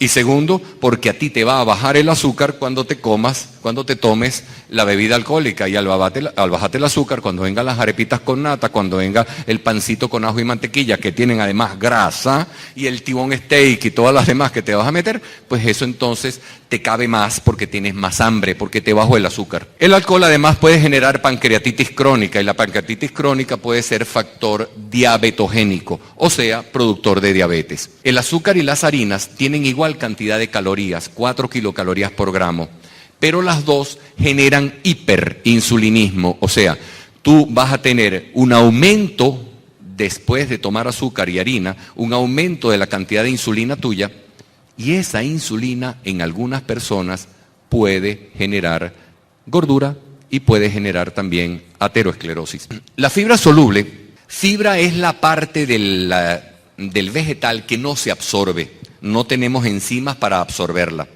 Y segundo, porque a ti te va a bajar el azúcar cuando te tomes la bebida alcohólica. Y al bajarte el azúcar, cuando vengan las arepitas con nata, cuando venga el pancito con ajo y mantequilla, que tienen además grasa, y el tibón steak y todas las demás que te vas a meter, pues eso entonces te cabe más porque tienes más hambre, porque te bajó el azúcar. El alcohol además puede generar pancreatitis crónica, y la pancreatitis crónica puede ser factor diabetogénico, o sea, productor de diabetes. El azúcar y las harinas tienen igual cantidad de calorías, 4 kilocalorías por gramo, pero las dos generan hiperinsulinismo, o sea, tú vas a tener un aumento después de tomar azúcar y harina, un aumento de la cantidad de insulina tuya, y esa insulina en algunas personas puede generar gordura y puede generar también aterosclerosis. La fibra soluble, fibra es la parte del vegetal que no se absorbe. No tenemos enzimas para absorberla.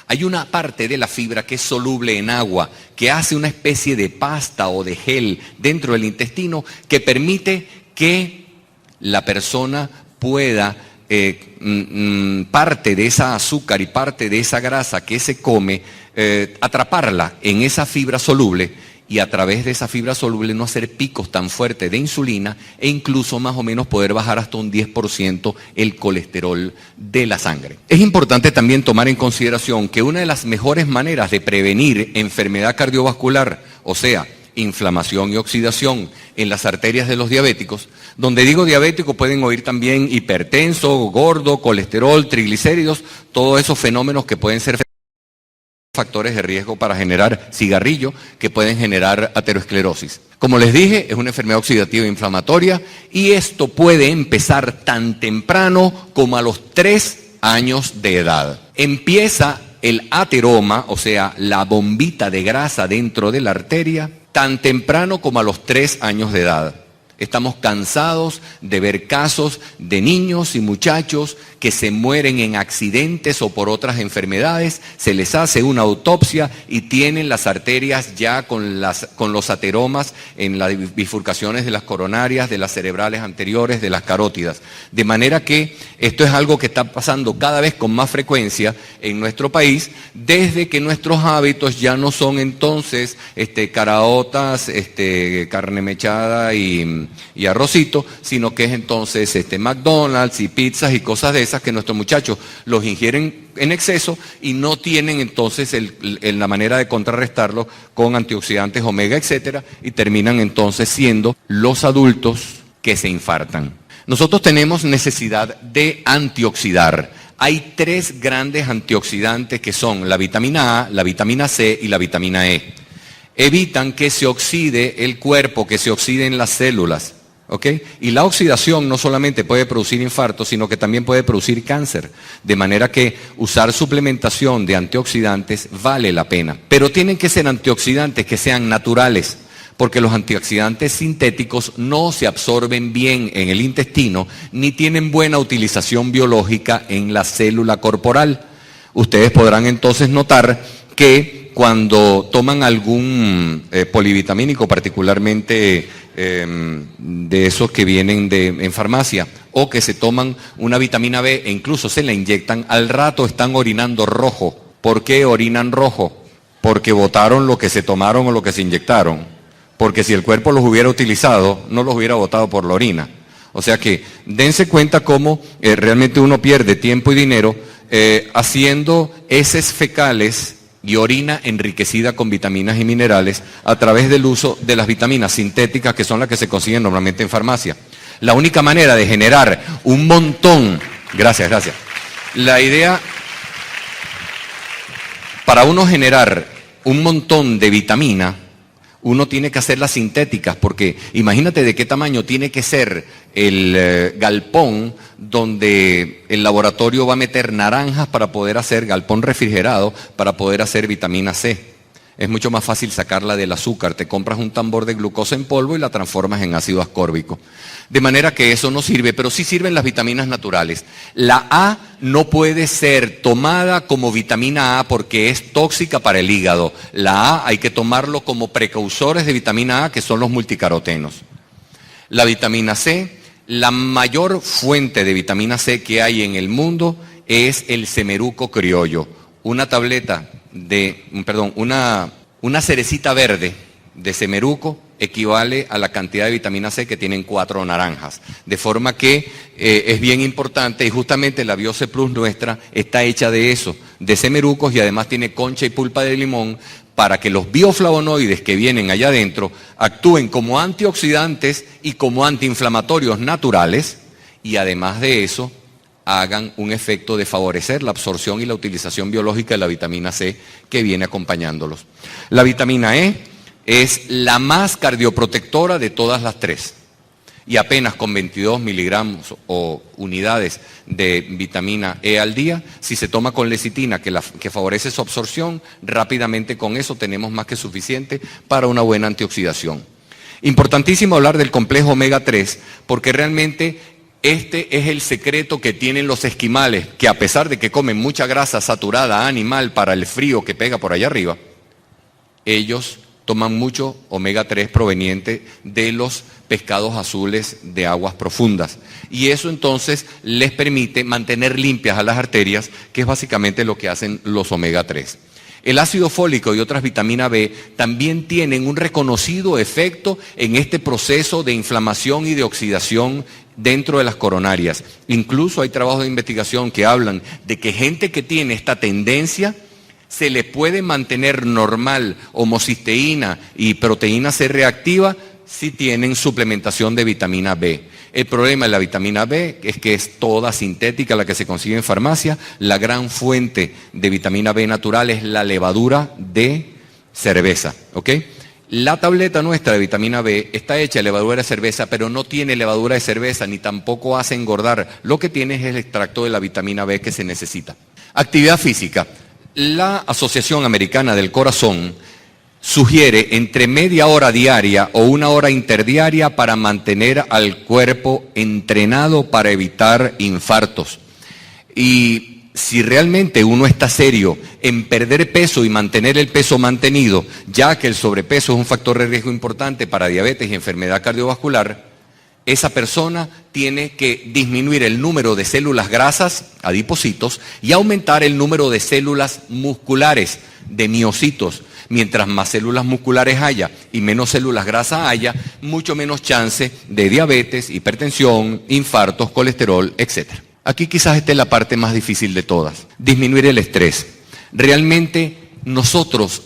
Hay una parte de la fibra que es soluble en agua, que hace una especie de pasta o de gel dentro del intestino que permite que la persona pueda parte de esa azúcar y parte de esa grasa que se come, atraparla en esa fibra soluble y a través de esa fibra soluble no hacer picos tan fuertes de insulina e incluso más o menos poder bajar hasta un 10% el colesterol de la sangre. Es importante también tomar en consideración que una de las mejores maneras de prevenir enfermedad cardiovascular, o sea, inflamación y oxidación en las arterias de los diabéticos, donde digo diabético pueden oír también hipertenso, gordo, colesterol, triglicéridos, todos esos fenómenos que pueden ser factores de riesgo para generar cigarrillo que pueden generar aterosclerosis. Como les dije, es una enfermedad oxidativa inflamatoria y esto puede empezar tan temprano como a los 3 años de edad. Empieza el ateroma, o sea, la bombita de grasa dentro de la arteria, tan temprano como a los 3 años de edad. Estamos cansados de ver casos de niños y muchachos que se mueren en accidentes o por otras enfermedades, se les hace una autopsia y tienen las arterias ya con los ateromas en las bifurcaciones de las coronarias, de las cerebrales anteriores, de las carótidas. De manera que esto es algo que está pasando cada vez con más frecuencia en nuestro país, desde que nuestros hábitos ya no son entonces caraotas, carne mechada y arrocito, sino que es entonces McDonald's y pizzas y cosas de esas que nuestros muchachos los ingieren en exceso y no tienen entonces la manera de contrarrestarlo con antioxidantes omega, etcétera, y terminan entonces siendo los adultos que se infartan. Nosotros tenemos necesidad de antioxidar. Hay 3 grandes antioxidantes que son la vitamina A, la vitamina C y la vitamina E. Evitan que se oxide el cuerpo, que se oxiden las células. ¿Okay? Y la oxidación no solamente puede producir infarto, sino que también puede producir cáncer. De manera que usar suplementación de antioxidantes vale la pena. Pero tienen que ser antioxidantes que sean naturales, porque los antioxidantes sintéticos no se absorben bien en el intestino, ni tienen buena utilización biológica en la célula corporal. Ustedes podrán entonces notar que cuando toman algún polivitamínico, particularmente de esos que vienen en farmacia, o que se toman una vitamina B e incluso se la inyectan, al rato están orinando rojo. ¿Por qué orinan rojo? Porque botaron lo que se tomaron o lo que se inyectaron. Porque si el cuerpo los hubiera utilizado, no los hubiera botado por la orina. O sea que dense cuenta cómo realmente uno pierde tiempo y dinero haciendo heces fecales y orina enriquecida con vitaminas y minerales a través del uso de las vitaminas sintéticas, que son las que se consiguen normalmente en farmacia. La única manera de generar un montón, gracias, la idea para uno generar un montón de vitamina, uno tiene que hacerlas sintéticas, porque imagínate de qué tamaño tiene que ser el galpón donde el laboratorio va a meter naranjas para poder hacer, galpón refrigerado, para poder hacer vitamina C. Es mucho más fácil sacarla del azúcar. Te compras un tambor de glucosa en polvo y la transformas en ácido ascórbico. De manera que eso no sirve, pero sí sirven las vitaminas naturales. La A no puede ser tomada como vitamina A porque es tóxica para el hígado. La A hay que tomarlo como precursores de vitamina A, que son los multicarotenos. La vitamina C, la mayor fuente de vitamina C que hay en el mundo es el semeruco criollo. Una cerecita verde de semeruco equivale a la cantidad de vitamina C que tienen 4 naranjas. De forma que es bien importante, y justamente la BioC Plus nuestra está hecha de eso, de semerucos, y además tiene concha y pulpa de limón, para que los bioflavonoides que vienen allá adentro actúen como antioxidantes y como antiinflamatorios naturales, y además de eso hagan un efecto de favorecer la absorción y la utilización biológica de la vitamina C que viene acompañándolos. La vitamina E es la más cardioprotectora de todas las 3. Y apenas con 22 miligramos o unidades de vitamina E al día, si se toma con lecitina que favorece su absorción, rápidamente con eso tenemos más que suficiente para una buena antioxidación. Importantísimo hablar del complejo omega 3, porque realmente este es el secreto que tienen los esquimales, que a pesar de que comen mucha grasa saturada animal para el frío que pega por allá arriba, ellos toman mucho omega 3 proveniente de los pescados azules de aguas profundas. Y eso entonces les permite mantener limpias a las arterias, que es básicamente lo que hacen los omega 3. El ácido fólico y otras vitaminas B también tienen un reconocido efecto en este proceso de inflamación y de oxidación dentro de las coronarias. Incluso hay trabajos de investigación que hablan de que gente que tiene esta tendencia se le puede mantener normal homocisteína y proteína C reactiva si tienen suplementación de vitamina B. El problema de la vitamina B es que es toda sintética, la que se consigue en farmacia. La gran fuente de vitamina B natural es la levadura de cerveza, ¿ok? La tableta nuestra de vitamina B está hecha de levadura de cerveza, pero no tiene levadura de cerveza ni tampoco hace engordar. Lo que tiene es el extracto de la vitamina B que se necesita. Actividad física. La Asociación Americana del Corazón sugiere entre media hora diaria o una hora interdiaria para mantener al cuerpo entrenado para evitar infartos. Y si realmente uno está serio en perder peso y mantener el peso mantenido, ya que el sobrepeso es un factor de riesgo importante para diabetes y enfermedad cardiovascular, esa persona tiene que disminuir el número de células grasas, adipocitos, y aumentar el número de células musculares, de miocitos. Mientras más células musculares haya y menos células grasas haya, mucho menos chance de diabetes, hipertensión, infartos, colesterol, etc. Aquí quizás esté la parte más difícil de todas, disminuir el estrés. Realmente nosotros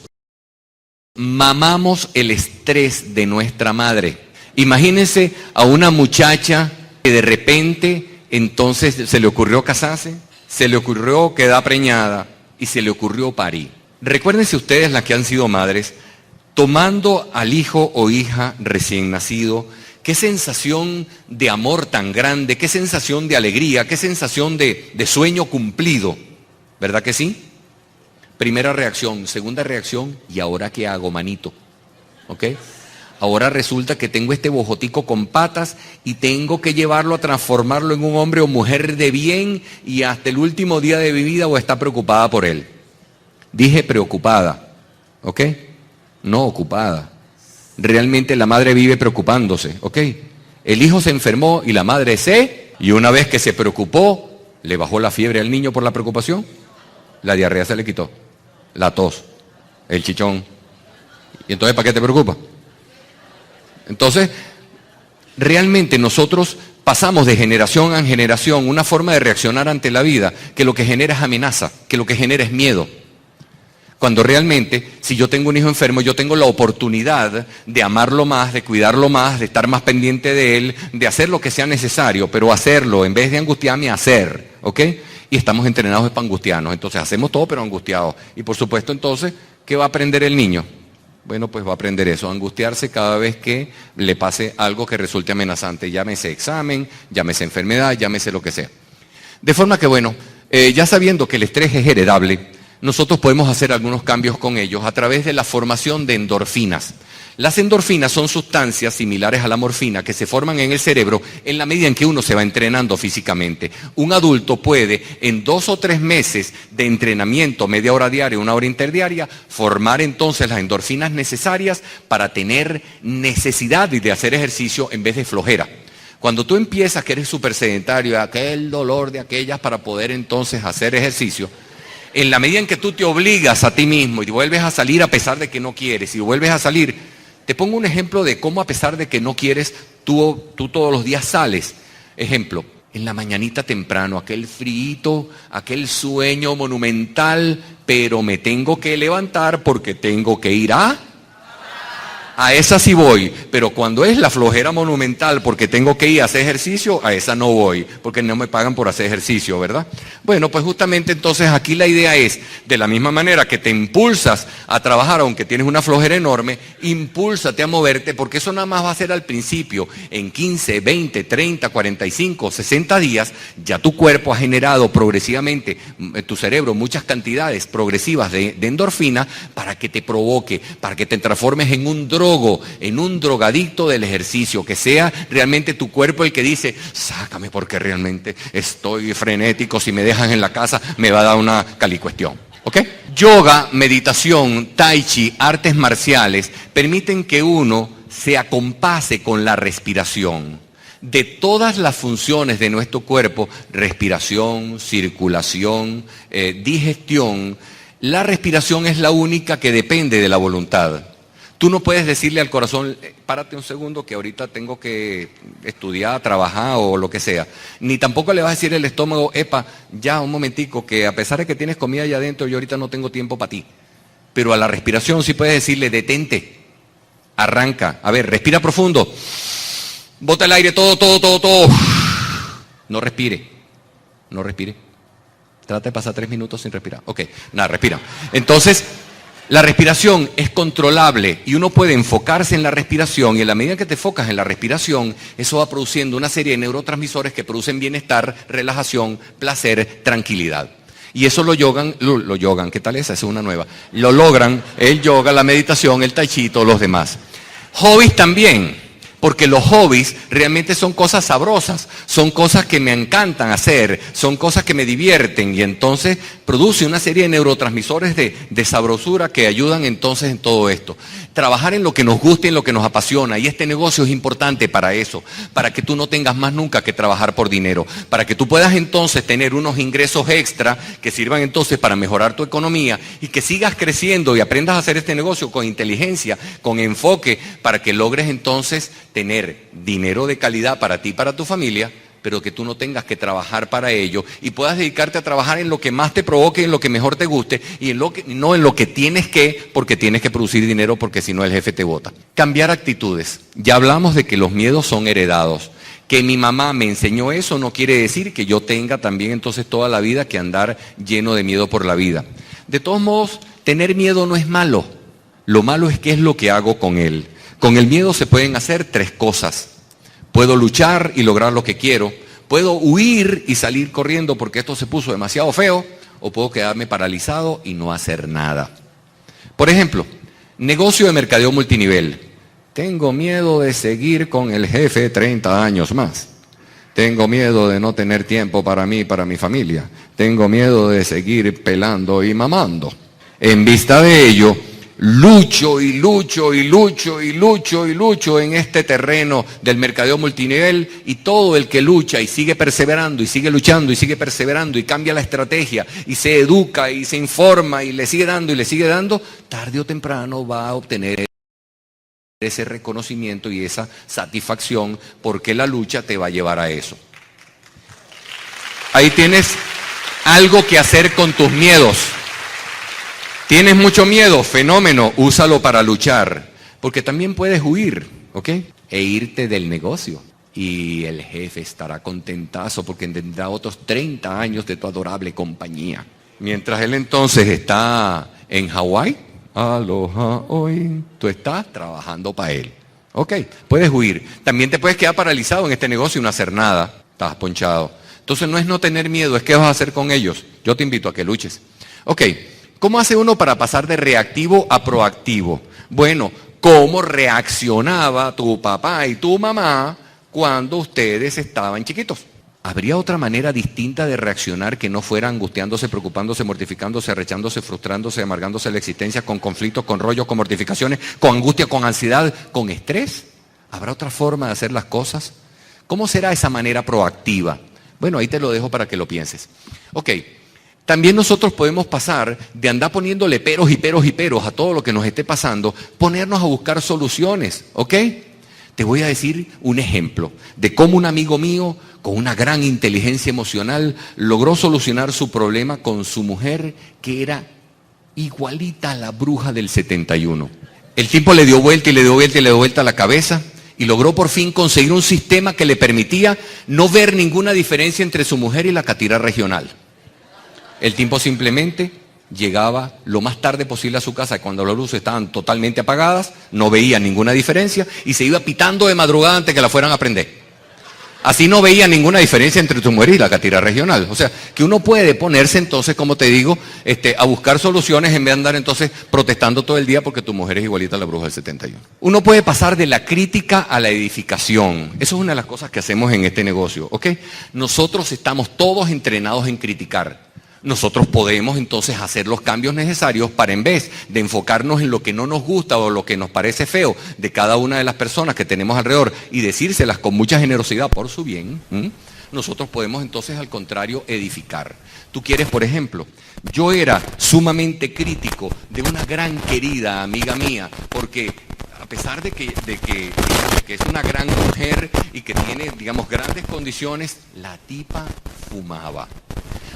mamamos el estrés de nuestra madre. Imagínense a una muchacha que de repente entonces se le ocurrió casarse, se le ocurrió quedar preñada y se le ocurrió parir. Recuérdense ustedes, las que han sido madres, tomando al hijo o hija recién nacido, qué sensación de amor tan grande, qué sensación de alegría, qué sensación de sueño cumplido, ¿verdad que sí? Primera reacción, segunda reacción, ¿y ahora qué hago, manito? ¿Ok? Ahora resulta que tengo este bojotico con patas y tengo que llevarlo a transformarlo en un hombre o mujer de bien y hasta el último día de mi vida voy a estar preocupada por él. Dije preocupada, ¿ok? No ocupada. Realmente la madre vive preocupándose, ¿ok? El hijo se enfermó y la madre y una vez que se preocupó, le bajó la fiebre al niño por la preocupación, la diarrea se le quitó, la tos, el chichón. ¿Y entonces para qué te preocupa? Entonces, realmente nosotros pasamos de generación a generación una forma de reaccionar ante la vida que lo que genera es amenaza, que lo que genera es miedo. Cuando realmente, si yo tengo un hijo enfermo, yo tengo la oportunidad de amarlo más, de cuidarlo más, de estar más pendiente de él, de hacer lo que sea necesario, pero hacerlo, en vez de angustiarme, hacer, ¿ok? Y estamos entrenados para angustiarnos, entonces hacemos todo pero angustiados. Y por supuesto entonces, ¿qué va a aprender el niño? Bueno, pues va a aprender eso, a angustiarse cada vez que le pase algo que resulte amenazante, llámese examen, llámese enfermedad, llámese lo que sea. De forma que bueno, ya sabiendo que el estrés es heredable, nosotros podemos hacer algunos cambios con ellos a través de la formación de endorfinas. Las endorfinas son sustancias similares a la morfina que se forman en el cerebro en la medida en que uno se va entrenando físicamente. Un adulto puede, en 2 o 3 meses de entrenamiento, media hora diaria, una hora interdiaria, formar entonces las endorfinas necesarias para tener necesidad de hacer ejercicio en vez de flojera. Cuando tú empiezas que eres súper sedentario, aquel dolor de aquellas para poder entonces hacer ejercicio, en la medida en que tú te obligas a ti mismo y vuelves a salir a pesar de que no quieres, y vuelves a salir, te pongo un ejemplo de cómo a pesar de que no quieres, tú todos los días sales. Ejemplo, en la mañanita temprano, aquel frío, aquel sueño monumental, pero me tengo que levantar porque tengo que ir a esa sí voy, pero cuando es la flojera monumental porque tengo que ir a hacer ejercicio, a esa no voy, porque no me pagan por hacer ejercicio, ¿verdad? Bueno, pues justamente entonces aquí la idea es, de la misma manera que te impulsas a trabajar, aunque tienes una flojera enorme, impúlsate a moverte, porque eso nada más va a ser al principio. En 15, 20, 30, 45, 60 días, ya tu cuerpo ha generado progresivamente, tu cerebro, muchas cantidades progresivas de endorfina para que te provoque, para que te transformes en un drogadicto del ejercicio, que sea realmente tu cuerpo el que dice, sácame porque realmente estoy frenético, si me dejan en la casa me va a dar una calicuestión, ¿ok? Yoga, meditación, tai chi, artes marciales, permiten que uno se acompase con la respiración. De todas las funciones de nuestro cuerpo, respiración, circulación, digestión, la respiración es la única que depende de la voluntad. Tú no puedes decirle al corazón, párate un segundo que ahorita tengo que estudiar, trabajar o lo que sea. Ni tampoco le vas a decir al estómago, epa, ya un momentico, que a pesar de que tienes comida allá adentro, yo ahorita no tengo tiempo para ti. Pero a la respiración sí puedes decirle, detente, arranca, a ver, respira profundo. Bota el aire todo. No respire. Trata de pasar 3 minutos sin respirar. Ok, nada, respira. Entonces, la respiración es controlable y uno puede enfocarse en la respiración y en la medida que te enfocas en la respiración, eso va produciendo una serie de neurotransmisores que producen bienestar, relajación, placer, tranquilidad. Y eso lo yogan, ¿qué tal esa? Esa es una nueva. Lo logran el yoga, la meditación, el tai chi, todos los demás. Hobbies también, porque los hobbies realmente son cosas sabrosas, son cosas que me encantan hacer, son cosas que me divierten y entonces produce una serie de neurotransmisores de sabrosura que ayudan entonces en todo esto. Trabajar en lo que nos gusta y en lo que nos apasiona, y este negocio es importante para eso, para que tú no tengas más nunca que trabajar por dinero, para que tú puedas entonces tener unos ingresos extra que sirvan entonces para mejorar tu economía y que sigas creciendo y aprendas a hacer este negocio con inteligencia, con enfoque, para que logres entonces tener dinero de calidad para ti y para tu familia, pero que tú no tengas que trabajar para ello y puedas dedicarte a trabajar en lo que más te provoque, en lo que mejor te guste y no en lo que tienes que, porque tienes que producir dinero porque si no el jefe te bota. Cambiar actitudes. Ya hablamos de que los miedos son heredados. Que mi mamá me enseñó eso no quiere decir que yo tenga también entonces toda la vida que andar lleno de miedo por la vida. De todos modos, tener miedo no es malo. Lo malo es qué es lo que hago con él. Con el miedo se pueden hacer 3 cosas. Puedo luchar y lograr lo que quiero. Puedo huir y salir corriendo porque esto se puso demasiado feo. O puedo quedarme paralizado y no hacer nada. Por ejemplo, negocio de mercadeo multinivel. Tengo miedo de seguir con el jefe 30 años más. Tengo miedo de no tener tiempo para mí y para mi familia. Tengo miedo de seguir pelando y mamando. En vista de ello, lucho en este terreno del mercadeo multinivel y todo el que lucha y sigue perseverando y sigue luchando y sigue perseverando y cambia la estrategia y se educa y se informa y le sigue dando, tarde o temprano va a obtener ese reconocimiento y esa satisfacción porque la lucha te va a llevar a eso. Ahí tienes algo que hacer con tus miedos. ¿Tienes mucho miedo? Fenómeno, úsalo para luchar. Porque también puedes huir, ¿ok? E irte del negocio. Y el jefe estará contentazo porque tendrá otros 30 años de tu adorable compañía. Mientras él entonces está en Hawái, aloha hoy, tú estás trabajando para él. ¿Ok? Puedes huir. También te puedes quedar paralizado en este negocio y no hacer nada. Estás ponchado. Entonces no es no tener miedo, es qué vas a hacer con ellos. Yo te invito a que luches. Ok. ¿Cómo hace uno para pasar de reactivo a proactivo? Bueno, ¿cómo reaccionaba tu papá y tu mamá cuando ustedes estaban chiquitos? ¿Habría otra manera distinta de reaccionar que no fuera angustiándose, preocupándose, mortificándose, arrechándose, frustrándose, amargándose la existencia, con conflictos, con rollos, con mortificaciones, con angustia, con ansiedad, con estrés? ¿Habrá otra forma de hacer las cosas? ¿Cómo será esa manera proactiva? Bueno, ahí te lo dejo para que lo pienses. Ok. También nosotros podemos pasar de andar poniéndole peros a todo lo que nos esté pasando, ponernos a buscar soluciones, ¿ok? Te voy a decir un ejemplo de cómo un amigo mío con una gran inteligencia emocional logró solucionar su problema con su mujer que era igualita a la bruja del 71. El tipo le dio vuelta a la cabeza y logró por fin conseguir un sistema que le permitía no ver ninguna diferencia entre su mujer y la catira regional. El tipo simplemente llegaba lo más tarde posible a su casa cuando las luces estaban totalmente apagadas, no veía ninguna diferencia y se iba pitando de madrugada antes que la fueran a prender. Así no veía ninguna diferencia entre tu mujer y la catira regional. O sea, que uno puede ponerse entonces, como te digo, a buscar soluciones en vez de andar entonces protestando todo el día porque tu mujer es igualita a la bruja del 71. Uno puede pasar de la crítica a la edificación. Eso es una de las cosas que hacemos en este negocio, ¿ok? Nosotros estamos todos entrenados en criticar. Nosotros podemos entonces hacer los cambios necesarios para, en vez de enfocarnos en lo que no nos gusta o lo que nos parece feo de cada una de las personas que tenemos alrededor y decírselas con mucha generosidad por su bien, nosotros podemos entonces al contrario edificar. Tú quieres, por ejemplo, yo era sumamente crítico de una gran querida amiga mía porque a pesar de que es una gran mujer y que tiene, digamos, grandes condiciones, la tipa fumaba.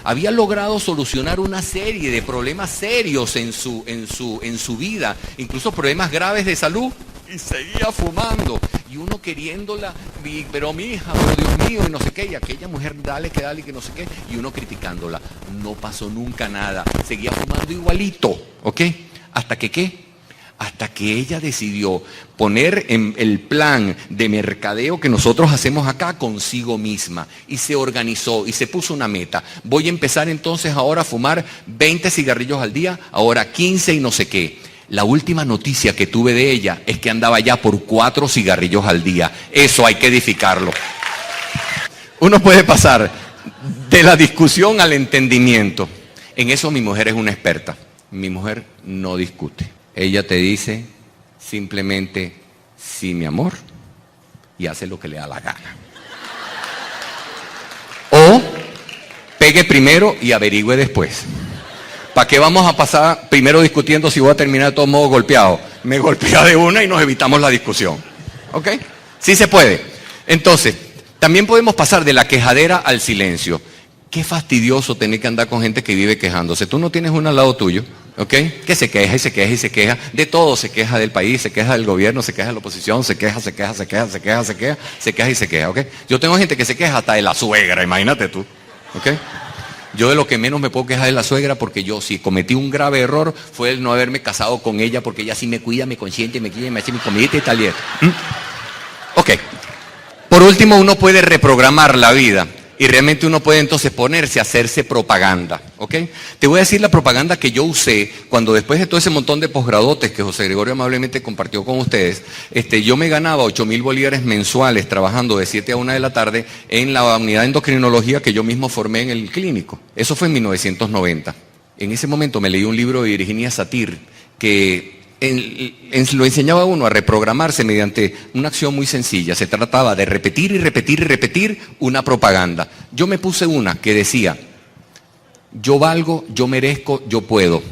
Había logrado solucionar una serie de problemas serios en su vida, incluso problemas graves de salud, y seguía fumando. Y uno queriéndola, pero mi hija, pero Dios mío, y no sé qué, y aquella mujer dale, que no sé qué, y uno criticándola. No pasó nunca nada, seguía fumando igualito, ¿ok? ¿Hasta que qué? Hasta que ella decidió poner en el plan de mercadeo que nosotros hacemos acá consigo misma. Y se organizó y se puso una meta. Voy a empezar entonces ahora a fumar 20 cigarrillos al día, ahora 15 y no sé qué. La última noticia que tuve de ella es que andaba ya por 4 cigarrillos al día. Eso hay que edificarlo. Uno puede pasar de la discusión al entendimiento. En eso mi mujer es una experta. Mi mujer no discute. Ella te dice simplemente, sí, mi amor, y hace lo que le da la gana. O pegue primero y averigüe después. ¿Para qué vamos a pasar primero discutiendo si voy a terminar de todos modos golpeado? Me golpea de una y nos evitamos la discusión. ¿Ok? Sí se puede. Entonces, también podemos pasar de la quejadera al silencio. Qué fastidioso tener que andar con gente que vive quejándose. Tú no tienes uno al lado tuyo, ¿ok? Que se queja y se queja y se queja. De todo, se queja del país, se queja del gobierno, se queja de la oposición, se queja, y se queja, ¿ok? Yo tengo gente que se queja hasta de la suegra, imagínate tú, ¿ok? Yo de lo que menos me puedo quejar de la suegra, porque yo si cometí un grave error fue el no haberme casado con ella, porque ella sí me cuida, me consiente, me quiere, me hace mi comidita y tal y eso. Ok. Por último, uno puede reprogramar la vida. Y realmente uno puede entonces ponerse a hacerse propaganda, ¿ok? Te voy a decir la propaganda que yo usé cuando después de todo ese montón de posgradotes que José Gregorio amablemente compartió con ustedes, yo me ganaba 8.000 bolívares mensuales trabajando de 7 a 1 de la tarde en la unidad de endocrinología que yo mismo formé en el clínico. Eso fue en 1990. En ese momento me leí un libro de Virginia Satir que lo enseñaba a uno a reprogramarse mediante una acción muy sencilla. Se trataba de repetir y repetir y repetir una propaganda. Yo me puse una que decía, yo valgo, yo merezco, yo puedo.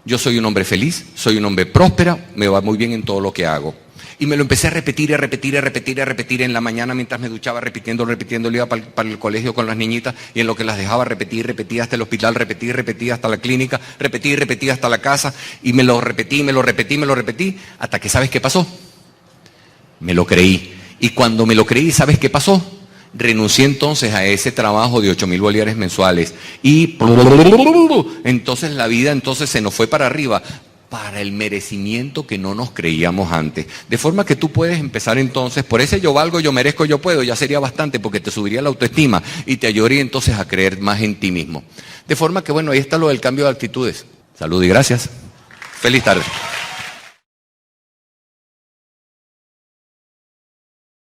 Yo soy un hombre feliz, soy un hombre próspero, me va muy bien en todo lo que hago. Y me lo empecé a repetir, en la mañana mientras me duchaba, repitiendo, iba para el colegio con las niñitas y en lo que las dejaba repetía hasta el hospital, repetía hasta la clínica, repetía hasta la casa y me lo repetí, hasta que ¿sabes qué pasó? Me lo creí. Y cuando me lo creí, ¿sabes qué pasó? Renuncié entonces a ese trabajo de 8.000 bolívares mensuales y entonces la vida se nos fue para arriba, para el merecimiento que no nos creíamos antes. De forma que tú puedes empezar entonces, por ese yo valgo, yo merezco, yo puedo, ya sería bastante porque te subiría la autoestima y te ayudaría entonces a creer más en ti mismo. De forma que bueno, ahí está lo del cambio de actitudes. Salud y gracias. Feliz tarde.